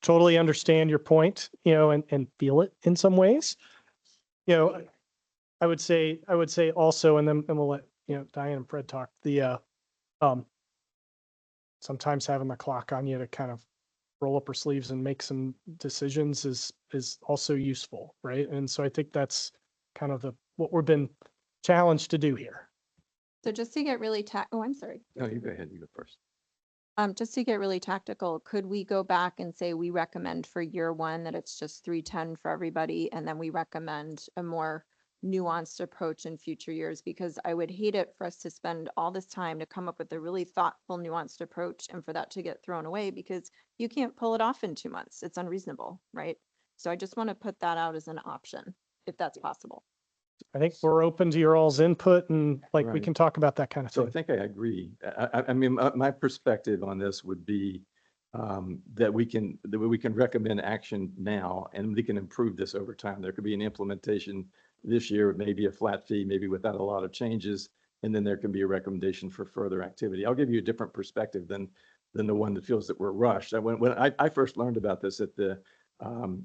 totally understand your point, you know, and feel it in some ways. You know, I would say also, and then we'll let, you know, Diane and Fred talk, the sometimes having the clock on you to kind of roll up our sleeves and make some decisions is also useful, right? And so I think that's kind of what we've been challenged to do here. So just to get really I'm sorry. No, you go ahead, you go first. Just to get really tactical, could we go back and say we recommend for year one that it's just 310 for everybody, and then we recommend a more nuanced approach in future years? Because I would hate it for us to spend all this time to come up with a really thoughtful, nuanced approach and for that to get thrown away because you can't pull it off in 2 months. It's unreasonable, right? So I just want to put that out as an option, if that's possible. I think we're open to your all's input and like we Right. can talk about that kind of So I thing. think I agree. I mean, my perspective on this would be that we can recommend action now and we can improve this over time. There could be an implementation this year, maybe a flat fee, maybe without a lot of changes, and then there can be a recommendation for further activity. I'll give you a different perspective than the one that feels that we're rushed. When I first learned about this at the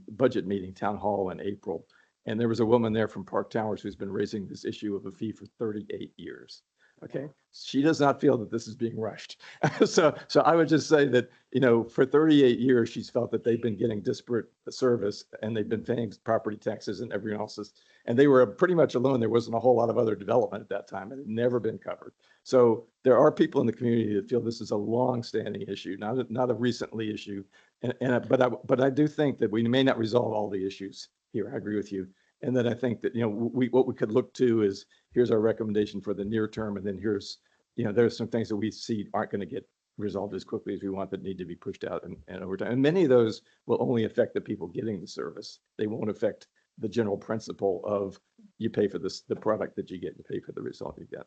budget meeting, town hall in April, and there was a woman there from Park Towers who's been raising this issue of a fee for 38 years. Okay, she does not feel that this is being rushed. So I would just say that, you know, for 38 years, she's felt that they've been getting disparate service and they've been paying property taxes and everyone else's, and they were pretty much alone. There wasn't a whole lot of other development at that time. It had never been covered. So there are people in the community that feel this is a long-standing issue, not a recently issue. But I do think that we may not resolve all the issues here. I agree with you. And then I think that, you know, what we could look to is, here's our recommendation for the near term. And then here's, you know, there's some things that we see aren't going to get resolved as quickly as we want that need to be pushed out and over time. And many of those will only affect the people getting the service. They won't affect the general principle of you pay for the product that you get, you pay for the result you get.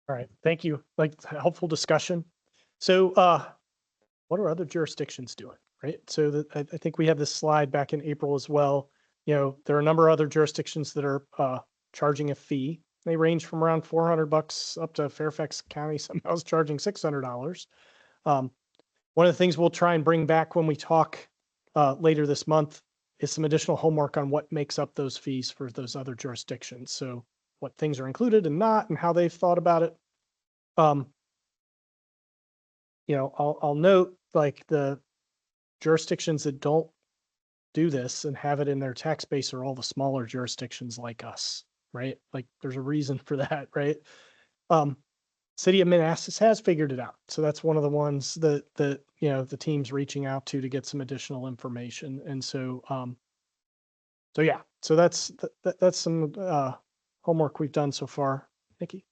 All right, thank you. Like helpful discussion. So what are other jurisdictions doing, right? So I think we have this slide back in April as well. You know, there are a number of other jurisdictions that are charging a fee. They range from around $400 up to Fairfax County somehow is charging $600. One of the things we'll try and bring back when we talk later this month is some additional homework on what makes up those fees for those other jurisdictions. So what things are included and not, and how they've thought about it. You know, I'll note like the jurisdictions that don't do this and have it in their tax base are all the smaller jurisdictions like us, right? Like there's a reason for that, right? City of Manassas has figured it out. So that's one of the ones that you know, the team's reaching out to get some additional information. And so, so yeah, so that's some homework we've done so far. Nikki?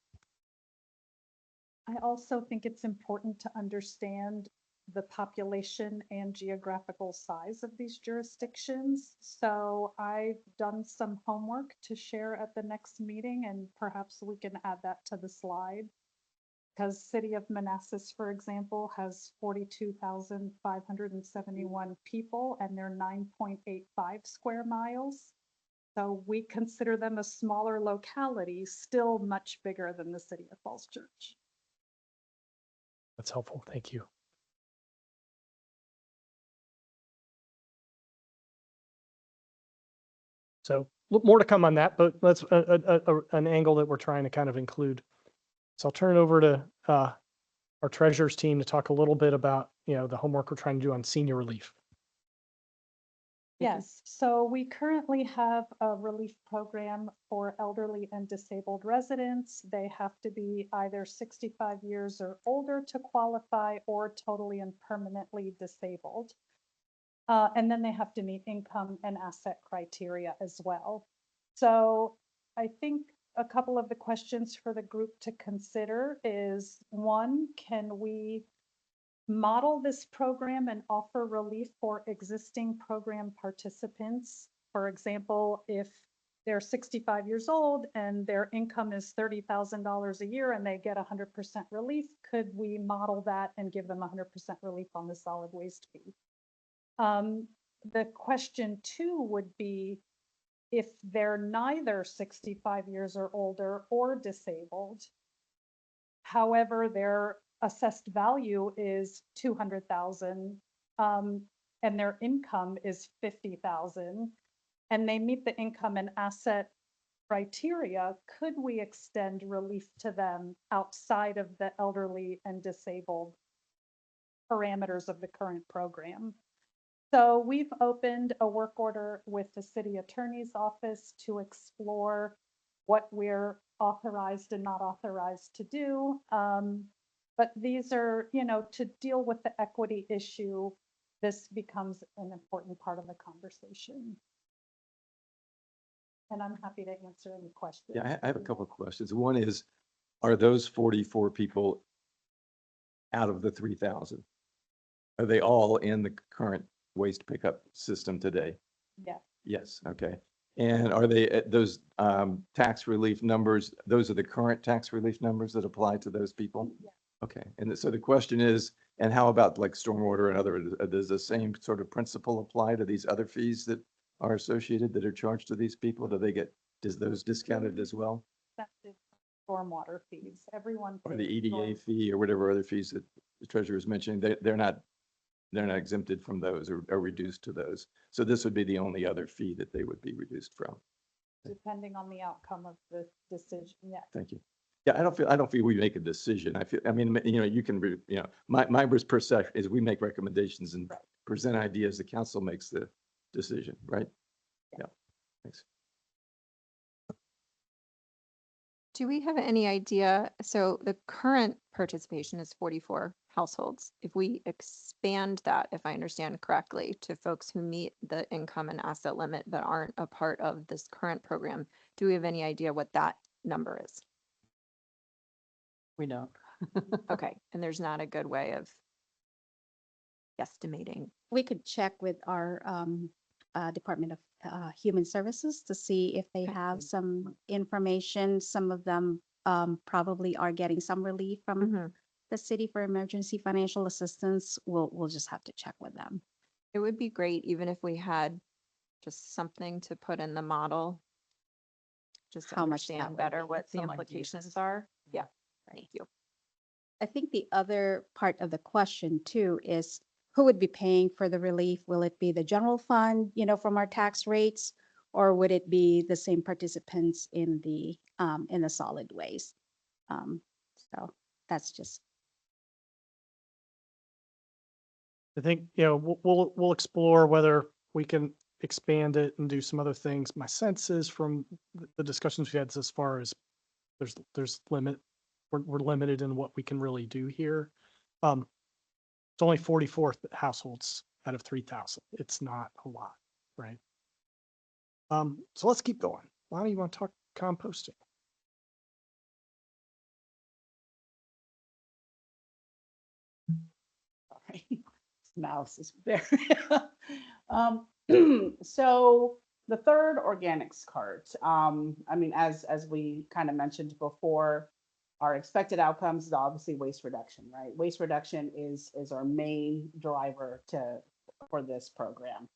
I also think it's important to understand the population and geographical size of these jurisdictions. So I've done some homework to share at the next meeting, and perhaps we can add that to the slide. Because City of Manassas, for example, has 42,571 people and they're 9.85 square miles. So we consider them a smaller locality, still much bigger than the city of Falls Church. That's helpful. Thank you. So more to come on that, but that's an angle that we're trying to kind of include. So I'll turn it over to our treasurer's team to talk a little bit about, the homework we're trying to do on senior relief. Yes, so we currently have a relief program for elderly and disabled residents. They have to be either 65 years or older to qualify or totally and permanently disabled. And then they have to meet income and asset criteria as well. So I think a couple of the questions for the group to consider is, one, can we model this program and offer relief for existing program participants? For example, if they're 65 years old and their income is $30,000 a year and they get 100% relief, could we model that and give them 100% relief on the solid waste fee? The question two would be, if they're neither 65 years or older or disabled, however, their assessed value is 200,000, and their income is 50,000, and they meet the income and asset criteria, could we extend relief to them outside of the elderly and disabled parameters of the current program? So we've opened a work order with the city attorney's office to explore what we're authorized and not authorized to do. But these are, to deal with the equity issue, this becomes an important part of the conversation. And I'm happy to answer any questions. Yeah, I have a couple of questions. One is, are those 44 people out of the 3,000? Are they all in the current waste pickup system today? Yeah. Yes, okay. And are they those tax relief numbers, those are the current tax relief numbers that apply to those people? Yeah. Okay, and so the question is, and how about like stormwater and other, does the same sort of principle apply to these other fees that are associated, that are charged to these people? Do they get, does those discounted as well? That's it. Stormwater fees, everyone. Or the pays EDA storm- fee or whatever other fees that the treasurer is mentioning, they're not exempted from those or reduced to those. So this would be the only other fee that they would be reduced from. Depending on the outcome of the decision, yeah. Thank you. Yeah, I don't feel we make a decision. I mean, you can, my perception is we make recommendations and Right. present ideas. The council makes the decision, right? Yeah. Thanks. Do we have any idea? So the current participation is 44 households. If we expand that, if I understand correctly, to folks who meet the income and asset limit but aren't a part of this current program, do we have any idea what that number is? We don't. Okay, and there's not a good way of estimating. We could check with our Department of Human Services to see if they Okay. have some information. Some of them probably are getting some relief from Mhm. the city for emergency financial assistance. We'll just have to check with them. It would be great even if we had just something to put in the model, just to How much that understand would better be, what the some implications ideas. are. Yeah, thank you. I think the other part of the question too is who would be paying for the relief? Will it be the general fund, from our tax rates? Or would it be the same participants in the solid waste? So that's just, I think, we'll explore whether we can expand it and do some other things. My sense is from the discussions we had thus far is there's limit. We're limited in what we can really do here. It's only 44 households out of 3,000. It's not a lot, right? So let's keep going. Lonnie, you want to talk composting? Sorry, mouse is very. Um, so the third organics cart, I mean, as we kind of mentioned before, our expected outcomes is obviously waste reduction, right? Waste reduction is our main driver for this program.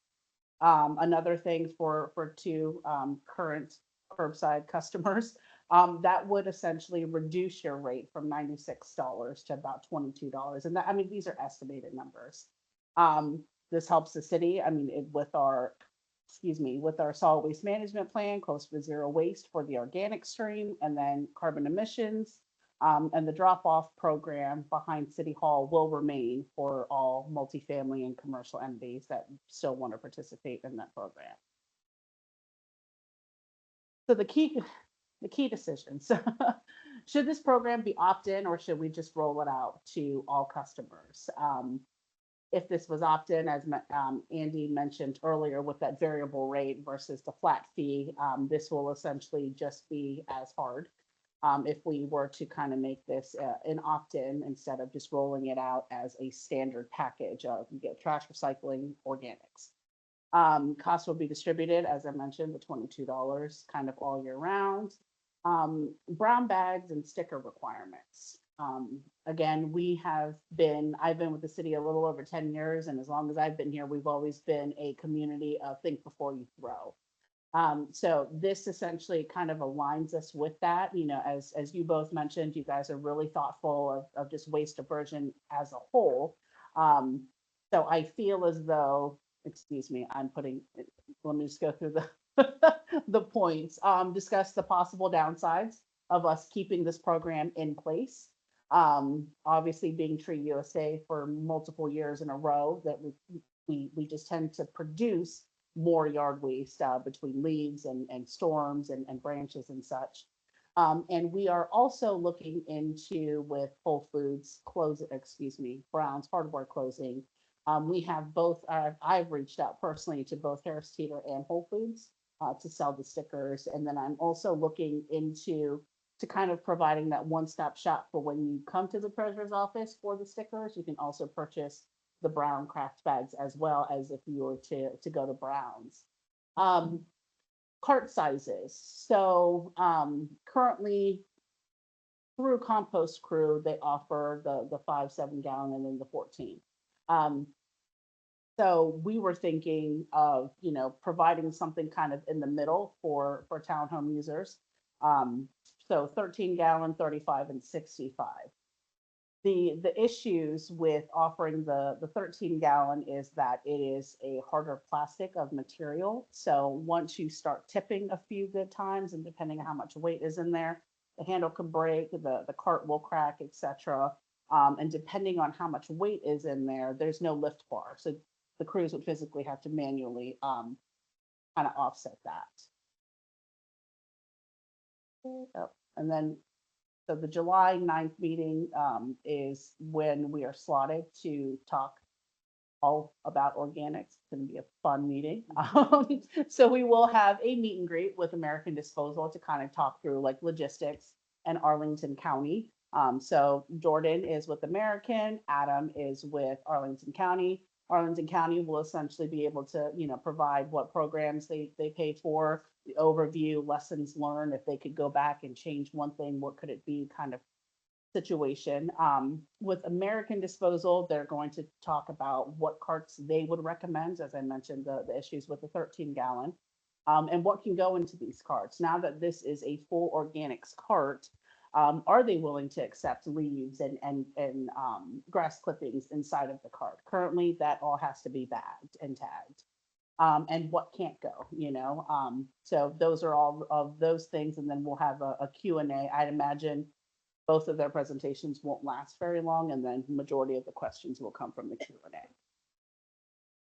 Another thing for two current curbside customers, that would essentially reduce your rate from $96 to about $22. And that, I mean, these are estimated numbers. This helps the city. I mean, with our solid waste management plan, close to zero waste for the organic stream, and then carbon emissions. And the drop-off program behind City Hall will remain for all multifamily and commercial entities that still want to participate in that program. So the key decisions. Should this program be opt-in, or should we just roll it out to all customers? If this was opt-in, as Andy mentioned earlier, with that variable rate versus the flat fee, this will essentially just be as hard. If we were to kind of make this an opt-in instead of just rolling it out as a standard package of you get trash, recycling, organics. Costs will be distributed, as I mentioned, the $22 kind of all year round. Brown bags and sticker requirements. Again, I've been with the city a little over 10 years, and as long as I've been here, we've always been a community of think before you throw. So this essentially kind of aligns us with that. You know, as you both mentioned, you guys are really thoughtful of just waste diversion as a whole. So I feel as though, excuse me, let me just go through the points. Discuss the possible downsides of us keeping this program in place. Obviously being Tree USA for multiple years in a row, that we just tend to produce more yard waste between leaves and storms and branches and such. And we are also looking into, with Whole Foods Brown's hardware closing. We have both, I've reached out personally to both Harris Teeter and Whole Foods to sell the stickers. And then I'm also looking into kind of providing that one-stop shop for when you come to the treasurer's office for the stickers. You can also purchase the Brown craft bags as well as if you were to go to Brown's. Cart sizes. So currently through Compost Crew, they offer the 5, 7 gallon and then the 14. So we were thinking of, you know, providing something kind of in the middle for townhome users. So 13 gallon, 35 and 65. The issues with offering the 13 gallon is that it is a harder plastic of material. So once you start tipping a few good times, and depending on how much weight is in there, the handle can break, the cart will crack, etc. And depending on how much weight is in there, there's no lift bar. So the crews would physically have to manually kind of offset that. Oh, and then so the July 9th meeting is when we are slotted to talk all about organics. It's going to be a fun meeting. So we will have a meet and greet with American Disposal to kind of talk through like logistics and Arlington County. So Jordan is with American, Adam is with Arlington County. Arlington County will essentially be able to, you know, provide what programs they pay for, the overview, lessons learned. If they could go back and change one thing, what could it be kind of situation. With American Disposal, they're going to talk about what carts they would recommend, as I mentioned, the issues with the 13 gallon, and what can go into these carts. Now that this is a full organics cart, are they willing to accept leaves and grass clippings inside of the cart? Currently, that all has to be bagged and tagged. And what can't go, you know? So those are all of those things. And then we'll have a Q&A. I'd imagine both of their presentations won't last very long, and then the majority of the questions will come from the Q&A.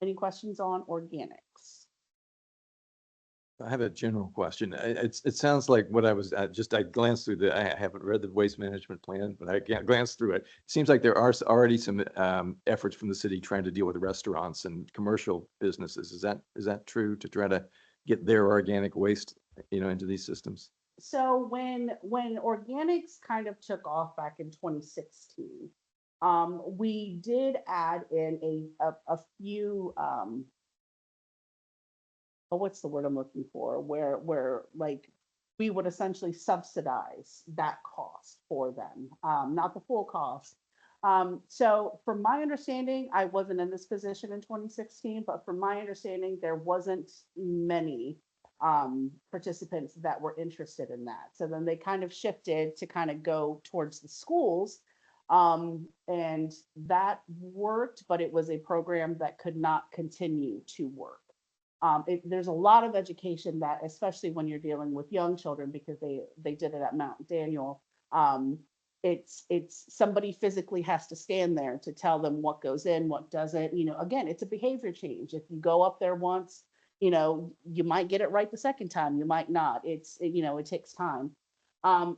Any questions on organics? I have a general question. It sounds like what I glanced through I haven't read the waste management plan, but I glanced through it. It seems like there are already some efforts from the city trying to deal with restaurants and commercial businesses. Is that true, to try to get their organic waste, you know, into these systems? So when organics kind of took off back in 2016, We did add in a few, what's the word I'm looking for? Where like we would essentially subsidize that cost for them, not the full cost. So from my understanding, I wasn't in this position in 2016, but from my understanding, there wasn't many participants that were interested in that. So then they kind of shifted to kind of go towards the schools. And that worked, but it was a program that could not continue to work. There's a lot of education that, especially when you're dealing with young children, because they did it at Mount Daniel. It's somebody physically has to stand there to tell them what goes in, what doesn't. You know, again, it's a behavior change. If you go up there once, you know, you might get it right the second time, you might not. You know, it takes time.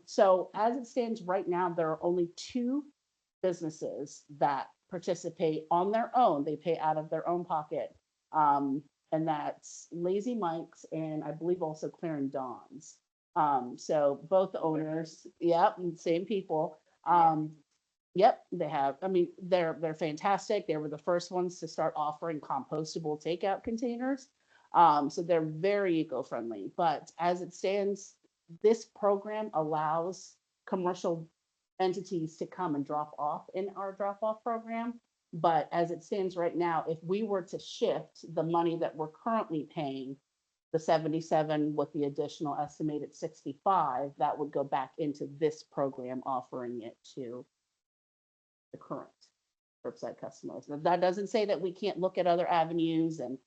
So as it stands right now, there are only 2 businesses that participate on their own. They pay out of their own pocket. And that's Lazy Mike's and I believe also Clarendon Dawn's. So both the owners, yep, same people. Yep, they have, I mean, they're fantastic. They were the first ones to start offering compostable takeout containers. So they're very eco-friendly, but as it stands, this program allows commercial entities to come and drop off in our drop-off program. But as it stands right now, if we were to shift the money that we're currently paying, the 77 with the additional estimated 65, that would go back into this program, offering it to the current curbside customers. Now, that doesn't say that we can't look at other avenues and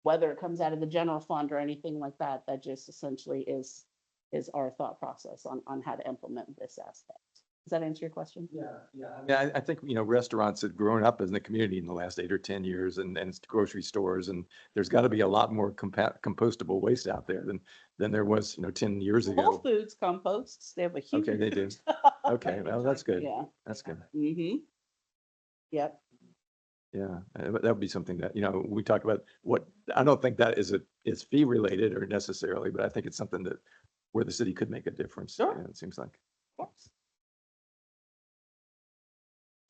whether it comes out of the general fund or anything like that. That just essentially is our thought process on how to implement this aspect. Does that answer your question? Yeah, I think, you know, restaurants have grown up in the community in the last 8 or 10 years and grocery stores, and there's got to be a lot more compostable waste out there than there was, you know, 10 years Whole ago. Foods composts. They have a huge. Okay, they do. Okay, well, that's good. Yeah. That's good. Mm-hmm. Yep. Yeah, but that would be something that, you know, we talk about I don't think that is fee related or necessarily, but I think it's something that where the city could make a difference. Sure. It seems like.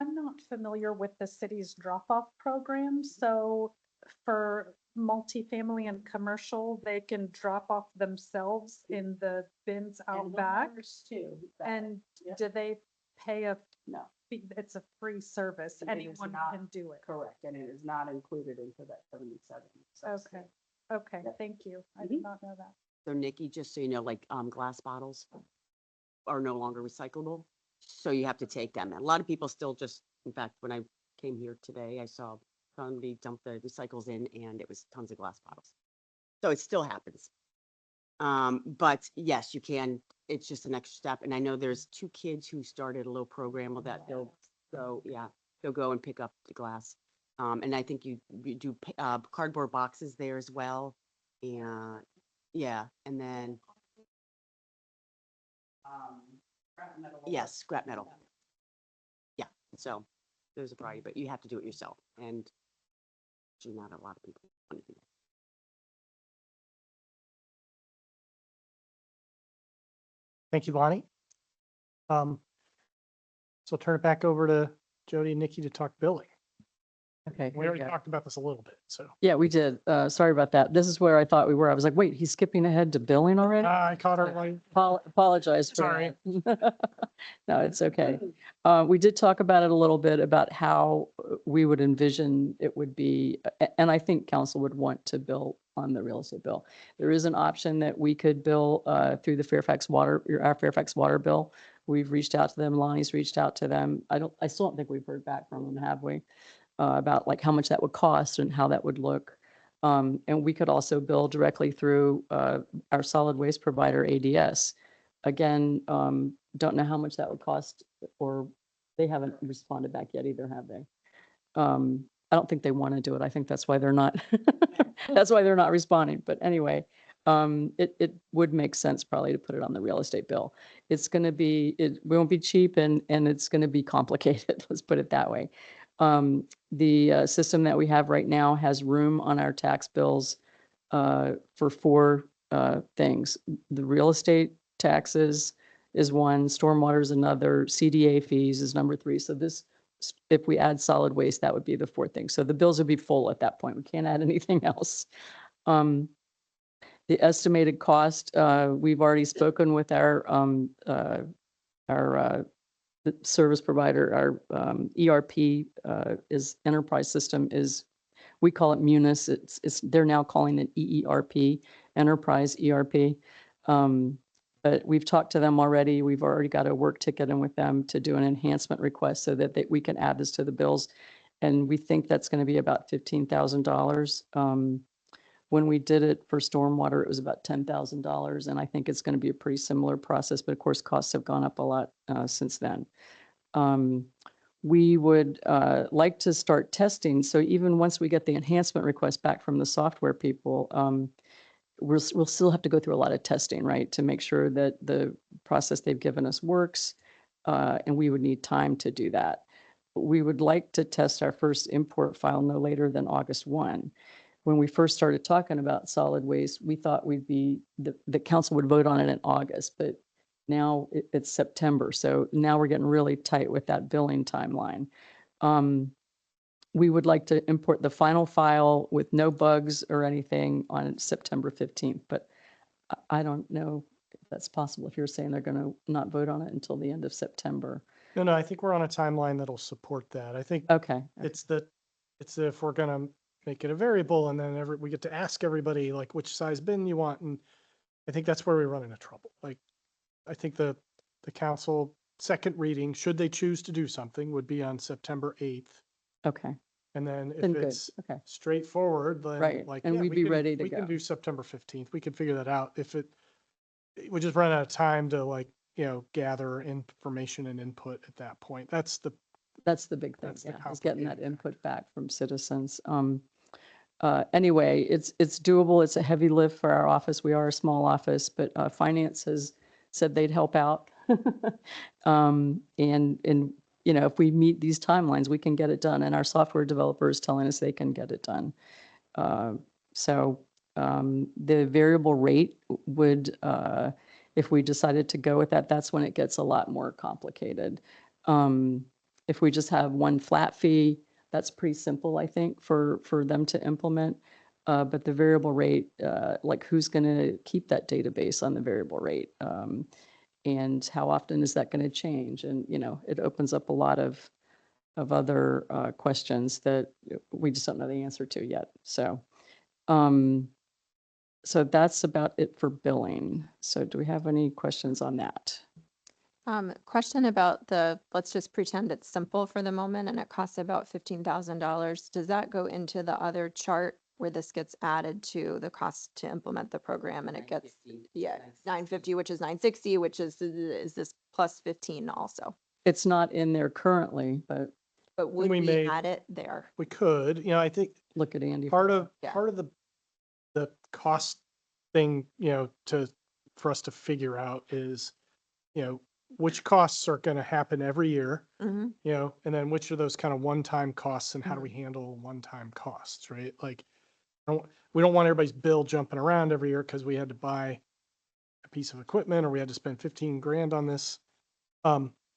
I'm not familiar with the city's drop-off program, so for multifamily and commercial, they can drop off themselves in the bins out back. Too. And Yeah. do they pay a No. fee? It's a free service. It is Anyone not can do it. Correct, and it is not included into that 77. Okay, okay, Yep. thank you. I did Mhm. not know that. So Nikki, just so you know, like glass bottles are no longer recyclable. So you have to take them. A lot of people still just, in fact, when I came here today, I saw somebody dump the recycles in and it was tons of glass bottles. So it still happens. But yes, you can, it's just an extra step. And I know there's 2 kids who started a little program with that. They'll go and pick up the glass. And I think you do cardboard boxes there as well. And yeah, and then Scrap metal. yes, scrap metal. Yeah, so there's a variety, but you have to do it yourself, and not a lot of people want to do that. Thank you, Lonnie. So I'll turn it back over to Jody and Nikki to talk billing. Okay. We already talked about this a little bit, so. Yeah, we did. Sorry about that. This is where I thought we were. I was like, wait, he's skipping ahead to billing already? I caught her like, Apologize for sorry. that. No, it's okay. We did talk about it a little bit about how we would envision it would be, and I think council would want to bill on the real estate bill. There is an option that we could bill through the our Fairfax water bill. We've reached out to them. Lonnie's reached out to them. I still don't think we've heard back from them, have we? About like how much that would cost and how that would look. And we could also bill directly through our solid waste provider, ADS. Again, don't know how much that would cost, or they haven't responded back yet either, have they? I don't think they want to do it. I think that's why they're not, that's why they're not responding. But anyway, it would make sense probably to put it on the real estate bill. It's going to be, it won't be cheap and it's going to be complicated. Let's put it that way. The system that we have right now has room on our tax bills for 4 things. The real estate taxes is one, stormwater is another, CDA fees is number 3. So this if we add solid waste, that would be the fourth thing. So the bills would be full at that point. We can't add anything else. The estimated cost, we've already spoken with our the service provider, our ERP is enterprise system is, we call it Munis. They're now calling it EERP, enterprise ERP. But we've talked to them already. We've already got a work ticket in with them to do an enhancement request so that we can add this to the bills. And we think that's going to be about $15,000. When we did it for stormwater, it was about $10,000. And I think it's going to be a pretty similar process, but of course, costs have gone up a lot since then. We would like to start testing. So even once we get the enhancement request back from the software people, we'll still have to go through a lot of testing, right, to make sure that the process they've given us works, and we would need time to do that. We would like to test our first import file no later than August 1. When we first started talking about solid waste, we thought the council would vote on it in August, but now it's September. So now we're getting really tight with that billing timeline. We would like to import the final file with no bugs or anything on September 15th, but I don't know if that's possible if you're saying they're going to not vote on it until the end of September. No, I think we're on a timeline that'll support that. I think Okay. it's if we're gonna make it a variable and then we get to ask everybody like which size bin you want. And I think that's where we run into trouble. Like, I think the council second reading, should they choose to do something, would be on September 8th. Okay. And then if Then good. it's Okay. straightforward, then Right. like, And yeah, we'd be ready to we can go. do September 15th. We can figure that out. If we just run out of time to like, gather information and input at that point. That's the big thing, That's the yeah, is getting that complicated input back from citizens. Anyway, it's doable. It's a heavy lift for our office. We are a small office, but finance has said they'd help out. And if we meet these timelines, we can get it done. And our software developer is telling us they can get it done. So the variable rate would, if we decided to go with that, that's when it gets a lot more complicated. If we just have one flat fee, that's pretty simple, I think, for them to implement. But the variable rate, like who's going to keep that database on the variable rate? And how often is that going to change? And, it opens up a lot of other questions that we just don't know the answer to yet. So, so that's about it for billing. So do we have any questions on that? Question about let's just pretend it's simple for the moment and it costs about $15,000. Does that go into the other chart where this gets added to the cost to implement the program and it gets, 950, which is 960, which is this plus 15 also? It's not in there currently, but But would we we may- add it there? we could, I think look at Andy. part of Yeah. the cost thing, for us to figure out is, which costs are going to happen every year, Mm-hmm. and then which are those kind of one-time costs and how do we handle one-time costs, right? Like, we don't want everybody's bill jumping around every year because we had to buy a piece of equipment or we had to spend 15 grand on this.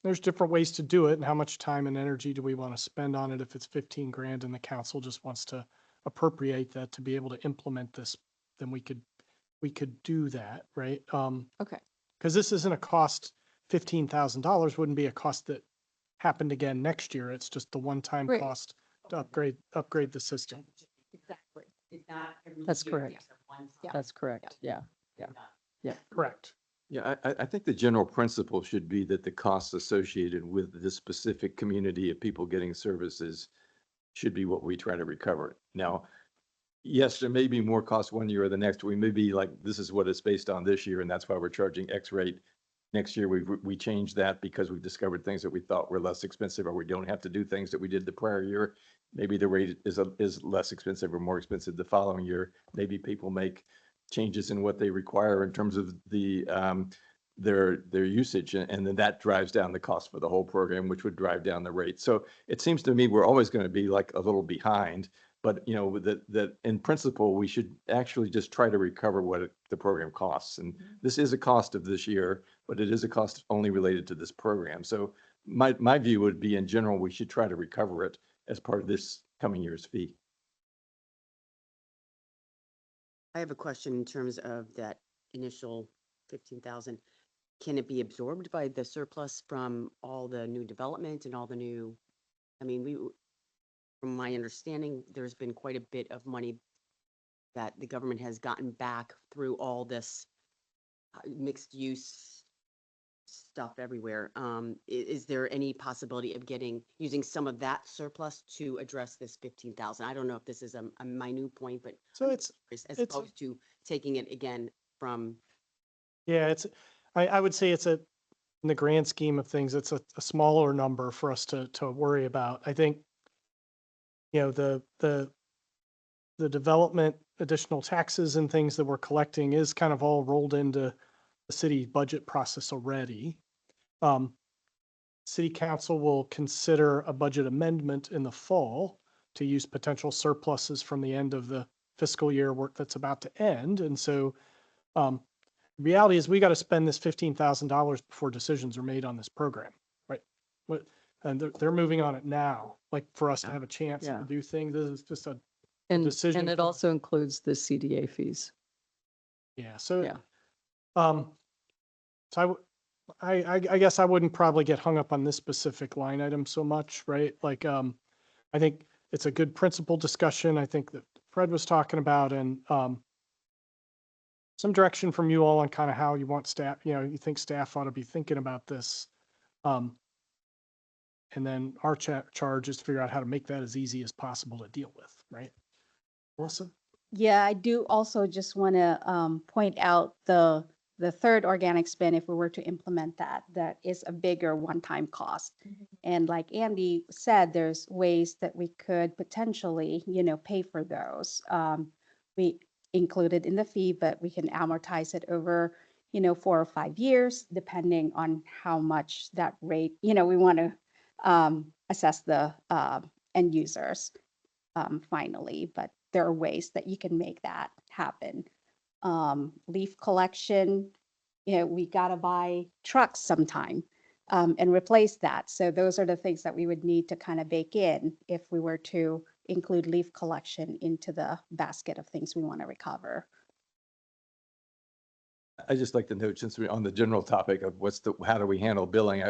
There's different ways to do it and how much time and energy do we want to spend on it if it's 15 grand and the council just wants to appropriate that to be able to implement this, then we could do that, right? Okay. Because this isn't a cost. $15,000 wouldn't be a cost that happened again next year. It's just the one-time Right. cost to upgrade the system. Exactly. It's not every That's year, correct. it's a one-time. That's correct. Yeah. Correct. Yeah, I think the general principle should be that the costs associated with this specific community of people getting services should be what we try to recover. Now, yes, there may be more costs one year or the next. We may be like, this is what it's based on this year, and that's why we're charging X rate. Next year, we changed that because we've discovered things that we thought were less expensive, or we don't have to do things that we did the prior year. Maybe the rate is less expensive or more expensive the following year. Maybe people make changes in what they require in terms of their usage, and then that drives down the cost for the whole program, which would drive down the rate. So it seems to me we're always going to be like a little behind, but that in principle we should actually just try to recover what the program costs. And this is a cost of this year, but it is a cost only related to this program. So my view would be, in general, we should try to recover it as part of this coming year's fee. I have a question in terms of that initial 15,000. Can it be absorbed by the surplus from all the new development and all the new, I mean, from my understanding, there's been quite a bit of money that the government has gotten back through all this mixed use stuff everywhere. Is there any possibility of using some of that surplus to address this 15,000? I don't know if this is a minute point, but So I'm it's, curious, as it's- opposed to taking it again from, yeah, I would say in the grand scheme of things, it's a smaller number for us to worry about. I think, the development, additional taxes and things that we're collecting is kind of all rolled into the city budget process already. City council will consider a budget amendment in the fall to use potential surpluses from the end of the fiscal year work that's about to end. And so, reality is we got to spend this $15,000 before decisions are made on this program, right? And they're moving on it now, like for us to have a chance Yeah. to do things. This is just a And decision it for- also includes the CDA fees. yeah. So, Yeah. So I guess I wouldn't probably get hung up on this specific line item so much, right? Like, I think it's a good principle discussion. I think that Fred was talking about, and some direction from you all on kind of how you want staff, you think staff ought to be thinking about this. And then our charge is to figure out how to make that as easy as possible to deal with, right? Melissa? Yeah, I do also just want to point out the third organic spin, if we were to implement that is a bigger one-time cost. And like Andy said, there's ways that we could potentially, pay for those. We included in the fee, but we can amortize it over, 4 or 5 years, depending on how much that rate, we want to assess the end users finally, but there are ways that you can make that happen. Leaf collection, we got to buy trucks sometime and replace that. So those are the things that we would need to kind of bake in if we were to include leaf collection into the basket of things we want to recover. I just like to note, since we're on the general topic of how do we handle billing,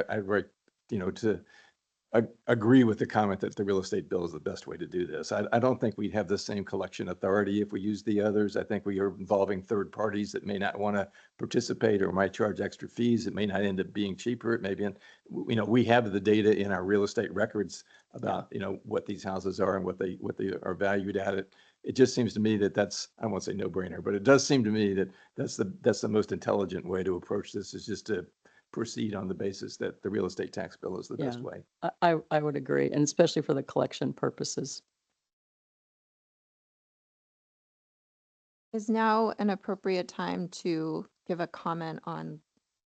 I agree with the comment that the real estate bill is the best way to do this. I don't think we'd have the same collection authority if we use the others. I think we are involving third parties that may not want to participate or might charge extra fees. It may not end up being cheaper. It may be, we have the data in our real estate records about, what these houses are and what they are valued at. It just seems to me that I won't say no brainer, but it does seem to me that that's the most intelligent way to approach this, is just to proceed on the basis that the real estate tax bill is the best Yeah. way. I would agree, and especially for the collection purposes. Is now an appropriate time to give a comment on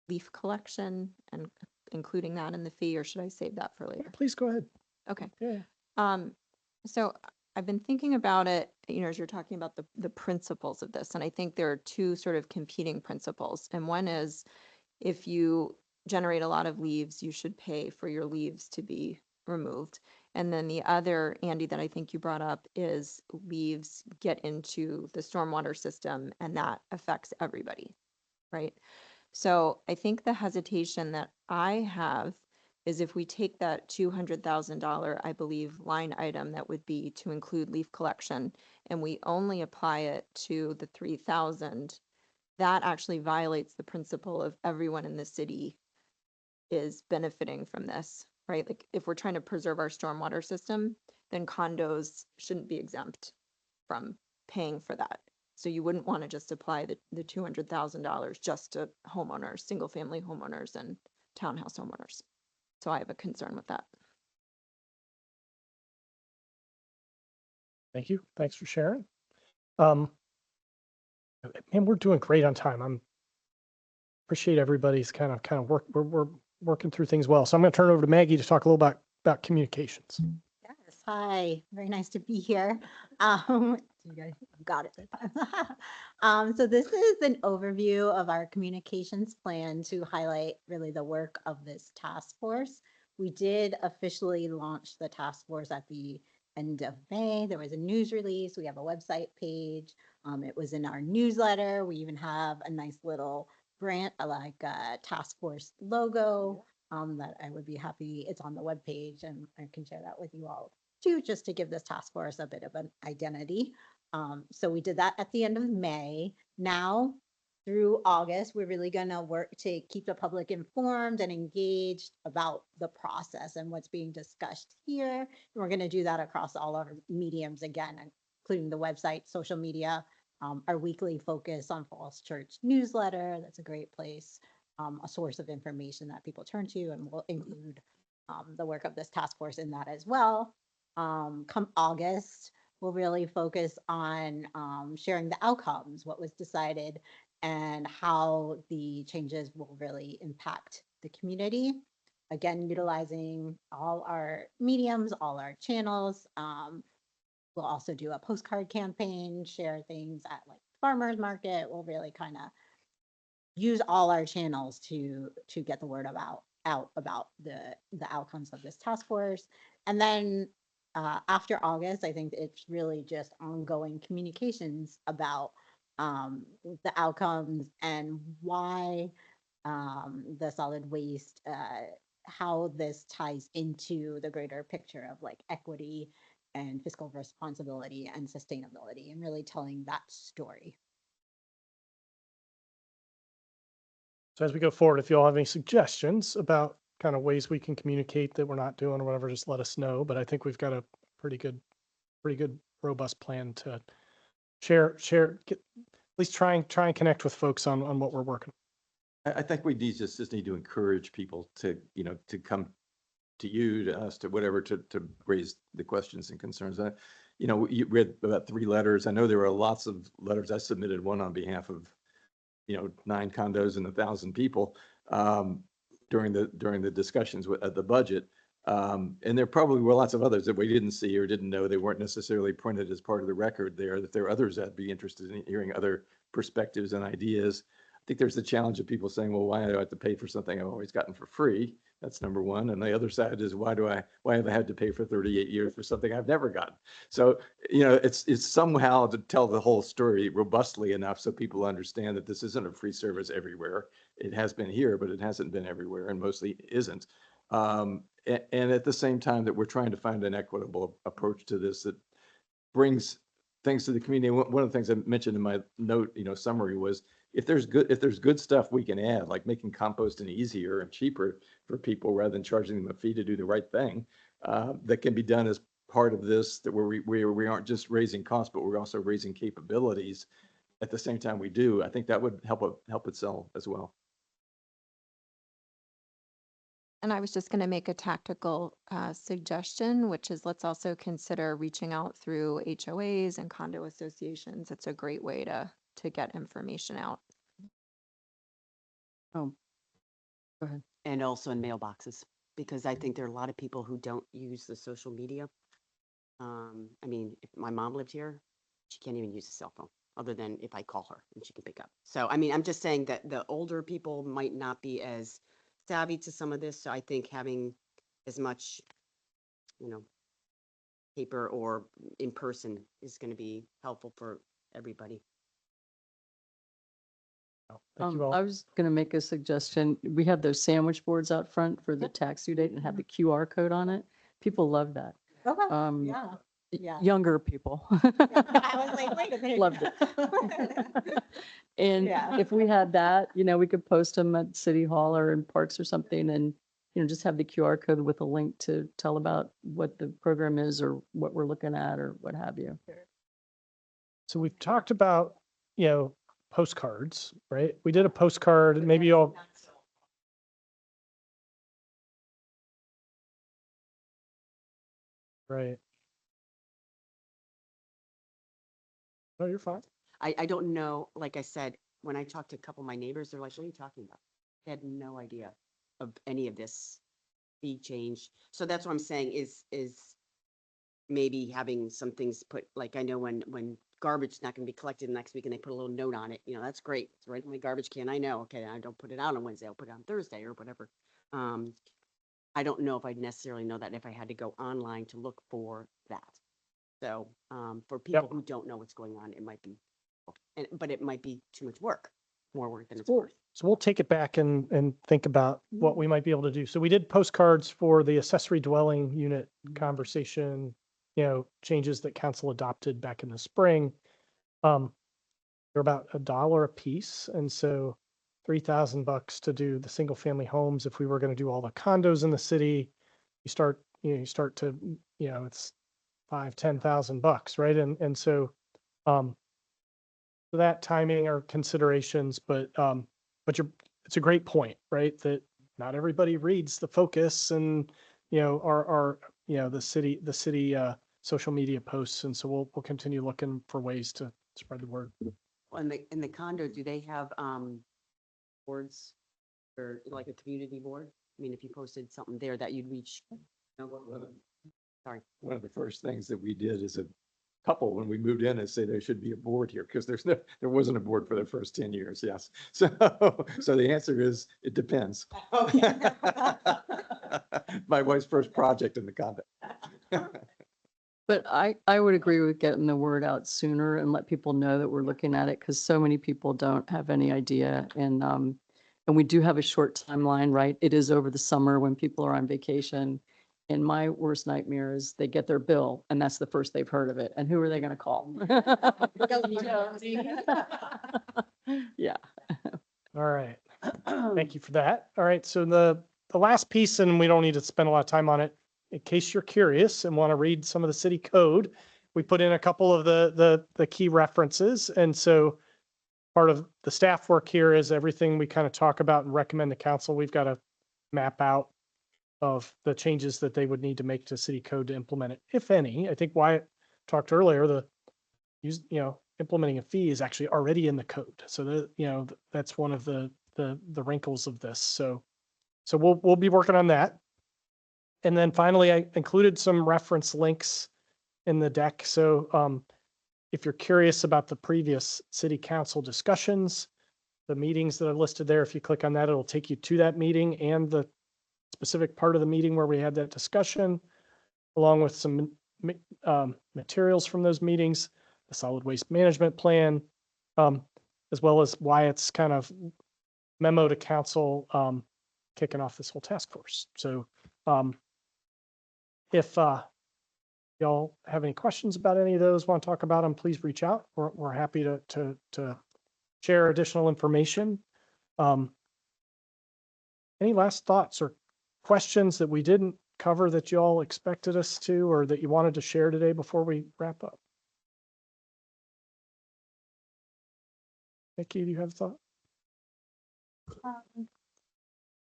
leaf collection and including that in the fee, or should I save that for later? Please go ahead. Okay. Yeah. So I've been thinking about it, as you're talking about the principles of this, and I think there are two sort of competing principles. And one is, if you generate a lot of leaves, you should pay for your leaves to be removed. And then the other, Andy, that I think you brought up is leaves get into the stormwater system and that affects everybody, right? So I think the hesitation that I have is if we take that $200,000, I believe, line item that would be to include leaf collection, and we only apply it to the 3,000, that actually violates the principle of everyone in the city is benefiting from this, right? Like if we're trying to preserve our stormwater system, then condos shouldn't be exempt from paying for that. So you wouldn't want to just apply the $200,000 just to homeowners, single family homeowners and townhouse homeowners. So I have a concern with that. Thank you. Thanks for sharing. Man, we're doing great on time. Appreciate everybody's kind of work. We're working through things well. So I'm going to turn it over to Maggie to talk a little about communications. Yes, hi, very nice to be here. You guys got it. So this is an overview of our communications plan to highlight really the work of this task force. We did officially launch the task force at the end of May. There was a news release. We have a website page. It was in our newsletter. We even have a nice little brand, like a task force logo that I would be happy. It's on the webpage, and I can share that with you all too, just to give this task force a bit of an identity. So we did that at the end of May. Now through August, we're really going to work to keep the public informed and engaged about the process and what's being discussed here. And we're going to do that across all our mediums again, including the website, social media, our weekly focus on Falls Church newsletter. That's a great place, a source of information that people turn to, and we'll include the work of this task force in that as well. Come August, we'll really focus on sharing the outcomes, what was decided, and how the changes will really impact the community. Again, utilizing all our mediums, all our channels. We'll also do a postcard campaign, share things at like farmers market. We'll really kind of use all our channels to get the word out about the outcomes of this task force. And then after August, I think it's really just ongoing communications about the outcomes and why the solid waste, how this ties into the greater picture of like equity and fiscal responsibility and sustainability, and really telling that story. So as we go forward, if you all have any suggestions about kind of ways we can communicate that we're not doing or whatever, just let us know. But I think we've got a pretty good, robust plan to share, at least try and connect with folks on what we're working. I think we just need to encourage people to, to come to you, to us, to whatever, to raise the questions and concerns. You read about 3 letters. I know there were lots of letters. I submitted one on behalf of, 9 condos and 1,000 people during the discussions at the budget. And there probably were lots of others that we didn't see or didn't know. They weren't necessarily printed as part of the record there, that there are others that'd be interested in hearing other perspectives and ideas. I think there's the challenge of people saying, well, why do I have to pay for something I've always gotten for free? That's number one. And the other side is, why have I had to pay for 38 years for something I've never gotten? So, it's somehow to tell the whole story robustly enough so people understand that this isn't a free service everywhere. It has been here, but it hasn't been everywhere, and mostly isn't. And at the same time that we're trying to find an equitable approach to this that brings things to the community. One of the things I mentioned in my note, summary was, if there's good stuff we can add, like making composting easier and cheaper for people rather than charging them a fee to do the right thing, that can be done as part of this, that where we aren't just raising costs, but we're also raising capabilities at the same time we do. I think that would help it sell as well. And I was just going to make a tactical suggestion, which is, let's also consider reaching out through HOAs and condo associations. It's a great way to get information out. Oh, go ahead. And also in mailboxes, because I think there are a lot of people who don't use the social media. I mean, if my mom lived here, she can't even use a cell phone other than if I call her and she can pick up. So, I mean, I'm just saying that the older people might not be as savvy to some of this. So I think having as much, paper or in person is going to be helpful for everybody. Thank you all. I was going to make a suggestion. We have those sandwich boards out front for the tax due date and have the QR code on it. People love that. Okay. Yeah. Younger people. I was like, wait a minute. Loved it. And Yeah. if we had that, we could post them at City Hall or in parks or something, and, just have the QR code with a link to tell about what the program is or what we're looking at or what have you. So we've talked about, postcards, right? We did a postcard, maybe y'all. Right. No, you're fine. I don't know, like I said, when I talked to a couple of my neighbors, they're like, what are you talking about? They had no idea of any of this fee change. So that's what I'm saying is maybe having some things put, like I know when garbage is not going to be collected next week and they put a little note on it, that's great. It's right in my garbage can. I know, okay, I don't put it out on Wednesday, I'll put it on Thursday or whatever. I don't know if I'd necessarily know that if I had to go online to look for that. So, for people who don't know what's going on, it might be, but it might be too much work, more work than it's worth. So we'll take it back and think about what we might be able to do. So we did postcards for the accessory dwelling unit conversation, changes that council adopted back in the spring. They're about $1 a piece. And so $3,000 to do the single family homes. If we were going to do all the condos in the city, you start to, it's $5,000-$10,000, right? And so, that timing are considerations, but it's a great point, right? That not everybody reads the focus and, the city social media posts. And so we'll continue looking for ways to spread the word. Well, in the condo, do they have, boards or like a community board? I mean, if you posted something there that you'd reach. Sorry. One of the first things that we did as a couple when we moved in is say there should be a board here because there wasn't a board for the first 10 years. Yes. So the answer is it depends. My wife's first project in the condo. But I would agree with getting the word out sooner and let people know that we're looking at it because so many people don't have any idea. And we do have a short timeline, right? It is over the summer when people are on vacation. And my worst nightmare is they get their bill and that's the first they've heard of it. And who are they going to call? Yeah. All right. Thank you for that. All right. So the last piece, and we don't need to spend a lot of time on it, in case you're curious and want to read some of the city code, we put in a couple of the key references. And so part of the staff work here is everything we kind of talk about and recommend to council. We've got to map out of the changes that they would need to make to city code to implement it, if any. I think Wyatt talked earlier, implementing a fee is actually already in the code. So that's one of the wrinkles of this. So we'll be working on that. And then finally, I included some reference links in the deck. So if you're curious about the previous city council discussions, the meetings that are listed there, if you click on that, it'll take you to that meeting and the specific part of the meeting where we had that discussion, along with some materials from those meetings, the solid waste management plan, as well as Wyatt's kind of memo to council kicking off this whole task force. So if y'all have any questions about any of those, want to talk about them, please reach out. We're happy to share additional information. Any last thoughts or questions that we didn't cover that y'all expected us to, or that you wanted to share today before we wrap up? Nikki, do you have a thought?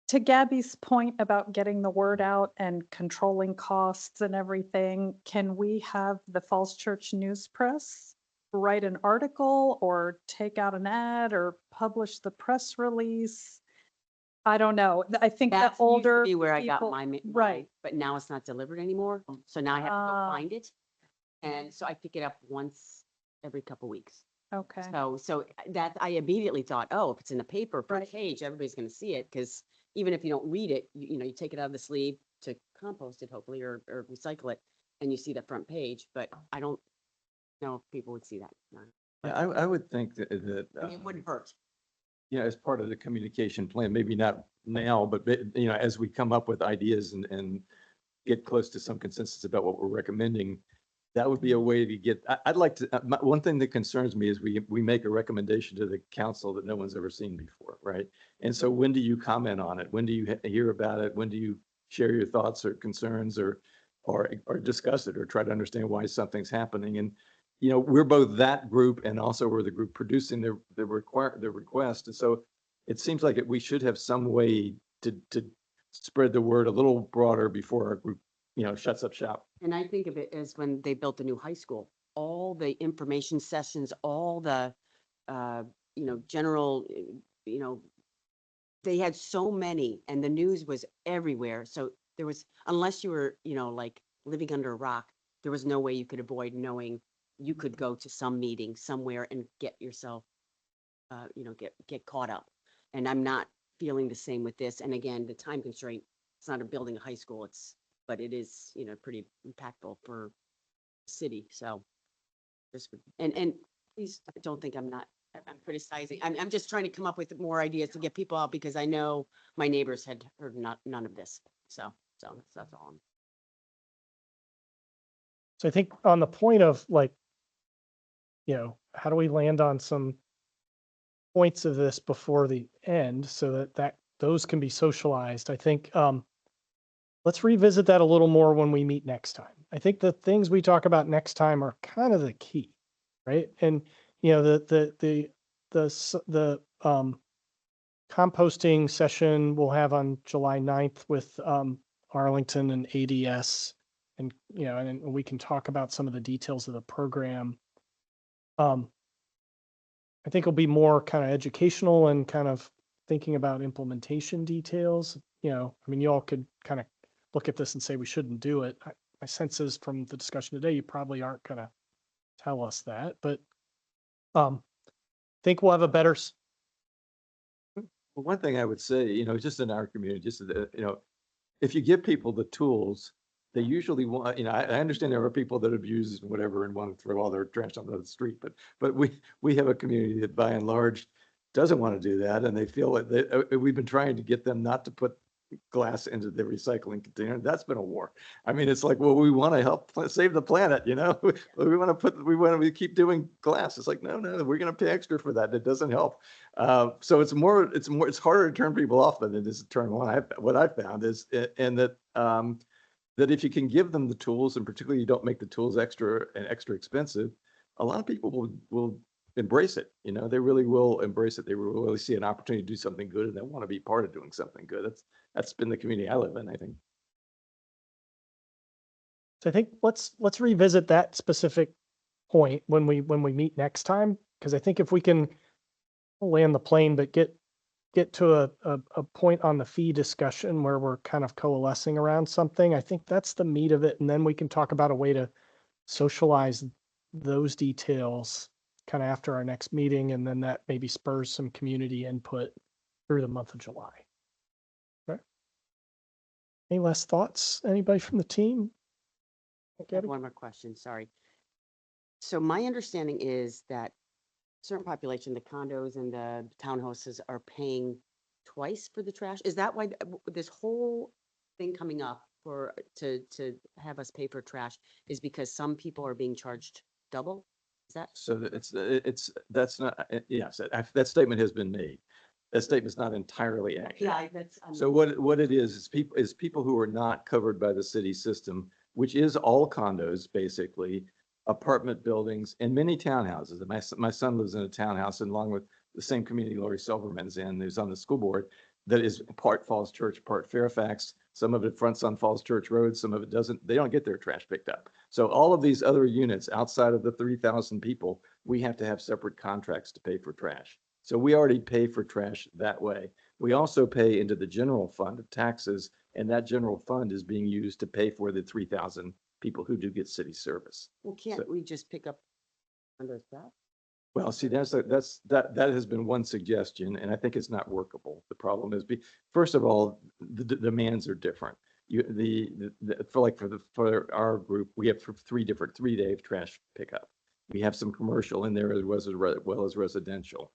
To Gabby's point about getting the word out and controlling costs and everything, can we have the Falls Church News Press write an article or take out an ad or publish the press release? I don't know. I think that That's used to older be where I got people- my right. but now it's not delivered anymore. So now I have to go find it. And so I pick it up once every couple weeks. Okay. So that I immediately thought, oh, if it's in the paper front Right. page, everybody's going to see it because even if you don't read it, you take it out of the sleeve to compost it, hopefully, or recycle it, and you see the front page. But I don't know if people would see that. No. Yeah, I would think that I mean, it wouldn't hurt. as part of the communication plan, maybe not now, but as we come up with ideas and get close to some consensus about what we're recommending, that would be a way to get, I'd like to, one thing that concerns me is we make a recommendation to the council that no one's ever seen before, right? And so when do you comment on it? When do you hear about it? When do you share your thoughts or concerns or discuss it or try to understand why something's happening? And, we're both that group and also we're the group producing the request. And so it seems like we should have some way to spread the word a little broader before our group, shuts up shop. And I think of it as when they built the new high school, all the information sessions, all the, general, they had so many and the news was everywhere. So there was, unless you were, like living under a rock, there was no way you could avoid knowing you could go to some meeting somewhere and get yourself, get caught up. And I'm not feeling the same with this. And again, the time constraint, it's not a building a high school, but it is, pretty impactful for the city. So and please don't think I'm criticizing. I'm just trying to come up with more ideas to get people out because I know my neighbors had heard none of this. So that's all. So I think on the point of like, how do we land on some points of this before the end so that those can be socialized? I think let's revisit that a little more when we meet next time. I think the things we talk about next time are kind of the key, right? And the composting session we'll have on July 9th with Arlington and ADS, and and we can talk about some of the details of the program. I think it'll be more kind of educational and kind of thinking about implementation details. I mean, you all could kind of look at this and say we shouldn't do it. My sense is from the discussion today, you probably aren't going to tell us that, but I think we'll have a better. Well, one thing I would say, just in our community, just if you give people the tools, they usually want, I understand there are people that abuse whatever and want to throw all their trash on the street, but we have a community that by and large doesn't want to do that, and they feel that we've been trying to get them not to put glass into the recycling container. That's been a war. I mean, it's like, well, we want to help save the planet, we want to keep doing glass. It's like, no, we're going to pay extra for that. It doesn't help. So it's harder to turn people off than it is to turn them on. What I found is, and that if you can give them the tools, and particularly you don't make the tools extra expensive, a lot of people will embrace it. They really will embrace it. They will really see an opportunity to do something good, and they want to be part of doing something good. That's been the community I live in, I think. So I think let's revisit that specific point when we meet next time, because I think if we can land the plane, but get to a point on the fee discussion where we're kind of coalescing around something, I think that's the meat of it. And then we can talk about a way to socialize those details kind of after our next meeting. And then that maybe spurs some community input through the month of July. Okay. Any last thoughts? Anybody from the team? I have one more question, sorry. So my understanding is that certain population, the condos and the townhouses are paying twice for the trash. Is that why this whole thing coming up to have us pay for trash is because some people are being charged double? Is that? So that's not, yes, that statement has been made. That statement's not entirely accurate. Yeah, So what it is people who are not covered by the city system, which is all condos, basically, apartment buildings, and many townhouses. My son lives in a townhouse, and along with the same community Lori Silverman's in, who's on the school board, that is part Falls Church, part Fairfax. Some of it fronts on Falls Church Road, some of it doesn't. They don't get their trash picked up. So all of these other units outside of the 3,000 people, we have to have separate contracts to pay for trash. So we already pay for trash that way. We also pay into the general fund of taxes, and that general fund is being used to pay for the 3,000 people who do get city service. Well, can't we just pick up under that? Well, see, that has been one suggestion, and I think it's not workable. The problem is, first of all, the demands are different. For our group, we have 3-day trash pickup. We have some commercial in there as well as residential.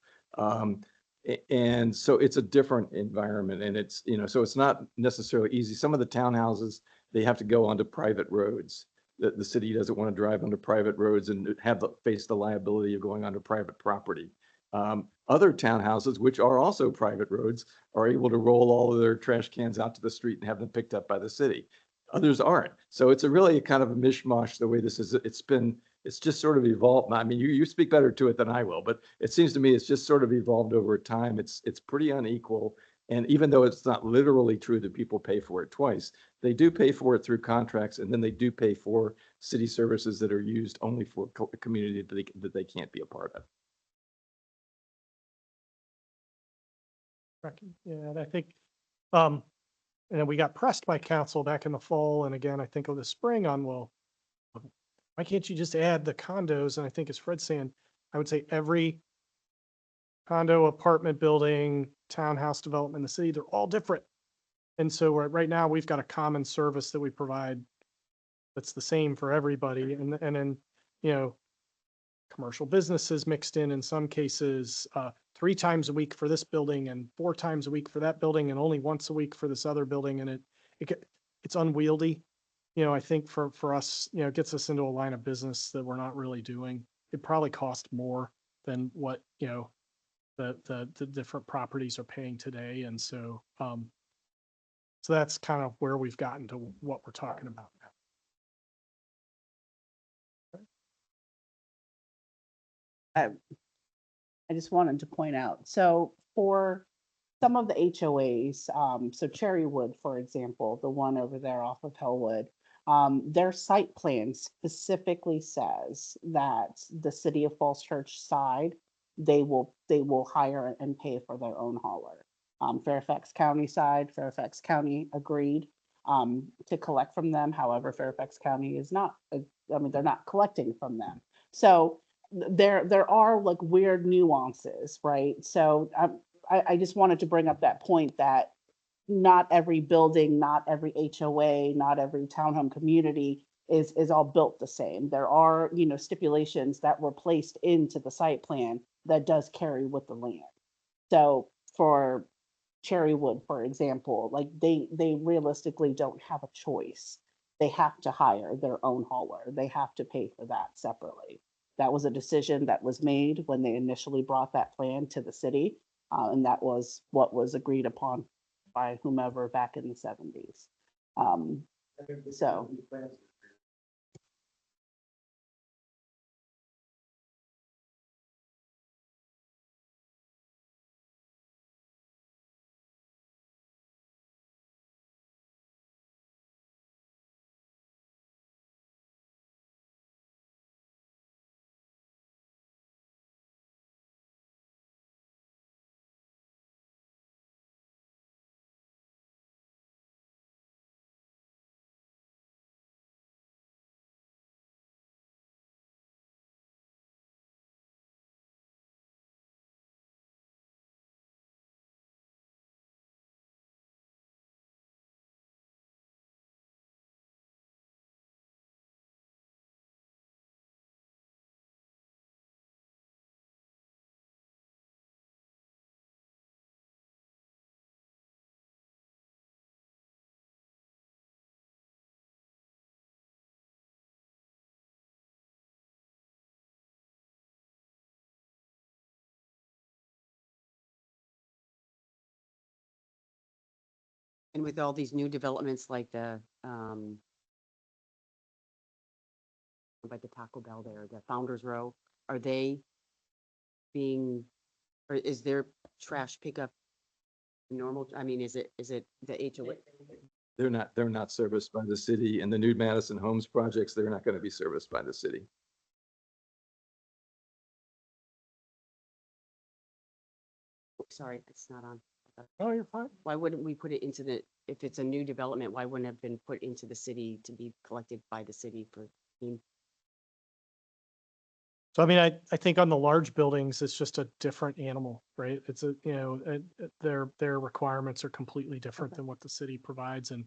And so it's a different environment, and it's, so it's not necessarily easy. Some of the townhouses, they have to go onto private roads. The city doesn't want to drive onto private roads and face the liability of going onto private property. Other townhouses, which are also private roads, are able to roll all of their trash cans out to the street and have them picked up by the city. Others aren't. So it's really kind of a mishmash the way this is. It's just sort of evolved. I mean, you speak better to it than I will, but it seems to me it's just sort of evolved over time. It's pretty unequal. And even though it's not literally true that people pay for it twice, they do pay for it through contracts, and then they do pay for city services that are used only for a community that they can't be a part of. Yeah, and I think, and we got pressed by council back in the fall, and again, I think of the spring on, well, why can't you just add the condos? And I think as Fred's saying, I would say every condo, apartment building, townhouse development in the city, they're all different. And so right now, we've got a common service that we provide that's the same for everybody. And then, you know, commercial businesses mixed in some cases, 3 times a week for this building and 4 times a week for that building and only once a week for this other building. And it's unwieldy. You know, I think for us, you know, it gets us into a line of business that we're not really doing. It probably costs more than what, you know, the different properties are paying today. And so, so that's kind of where we've gotten to what we're talking about now. I just wanted to point out, so for some of the HOAs, so Cherrywood, for example, the one over there off of Hellwood, their site plan specifically says that the city of Falls Church side, they will hire and pay for their own hauler. Fairfax County side, Fairfax County agreed to collect from them. However, Fairfax County is not, I mean, they're not collecting from them. So there are like weird nuances, right? So I just wanted to bring up that point that not every building, not every HOA, not every townhome community is all built the same. There are, you know, stipulations that were placed into the site plan that does carry with the land. So for Cherrywood, for example, like they realistically don't have a choice. They have to hire their own hauler. They have to pay for that separately. That was a decision that was made when they initially brought that plan to the city. And that was what was agreed upon by whomever back in the 70s. So. And with all these new developments like the, by the Taco Bell there, the Founder's Row, are they being, or is their trash pickup normal? I mean, is it the HOA? They're not serviced by the city, and the new Madison Homes projects, they're not going to be serviced by the city. Sorry, it's not on. Oh, you're fine. Why wouldn't we put it into the, if it's a new development, why wouldn't it have been put into the city to be collected by the city for? So, I mean, I think on the large buildings, it's just a different animal, right? It's a, you know, their requirements are completely different than what the city provides. And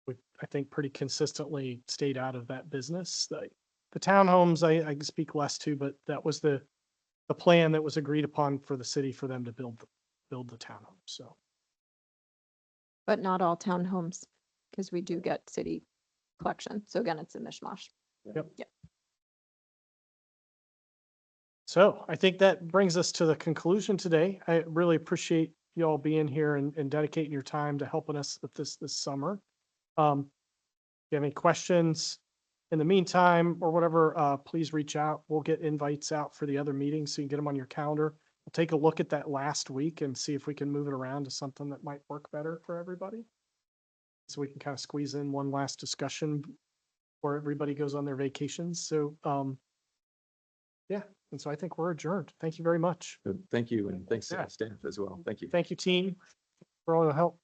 we, I think, pretty consistently stayed out of that business. The townhomes, I can speak less to, but that was the plan that was agreed upon for the city for them to build the townhomes. So. But not all townhomes, because we do get city collection. So again, it's a mishmash. Yep. Yep. So I think that brings us to the conclusion today. I really appreciate you all being here and dedicating your time to helping us with this summer. If you have any questions in the meantime or whatever, please reach out. We'll get invites out for the other meetings so you can get them on your calendar. We'll take a look at that last week and see if we can move it around to something that might work better for everybody. So we can kind of squeeze in one last discussion before everybody goes on their vacations. So, yeah. And so I think we're adjourned. Thank you very much. Thank you, and thanks to Yeah. the staff as well. Thank you. Thank you, team, for all your help.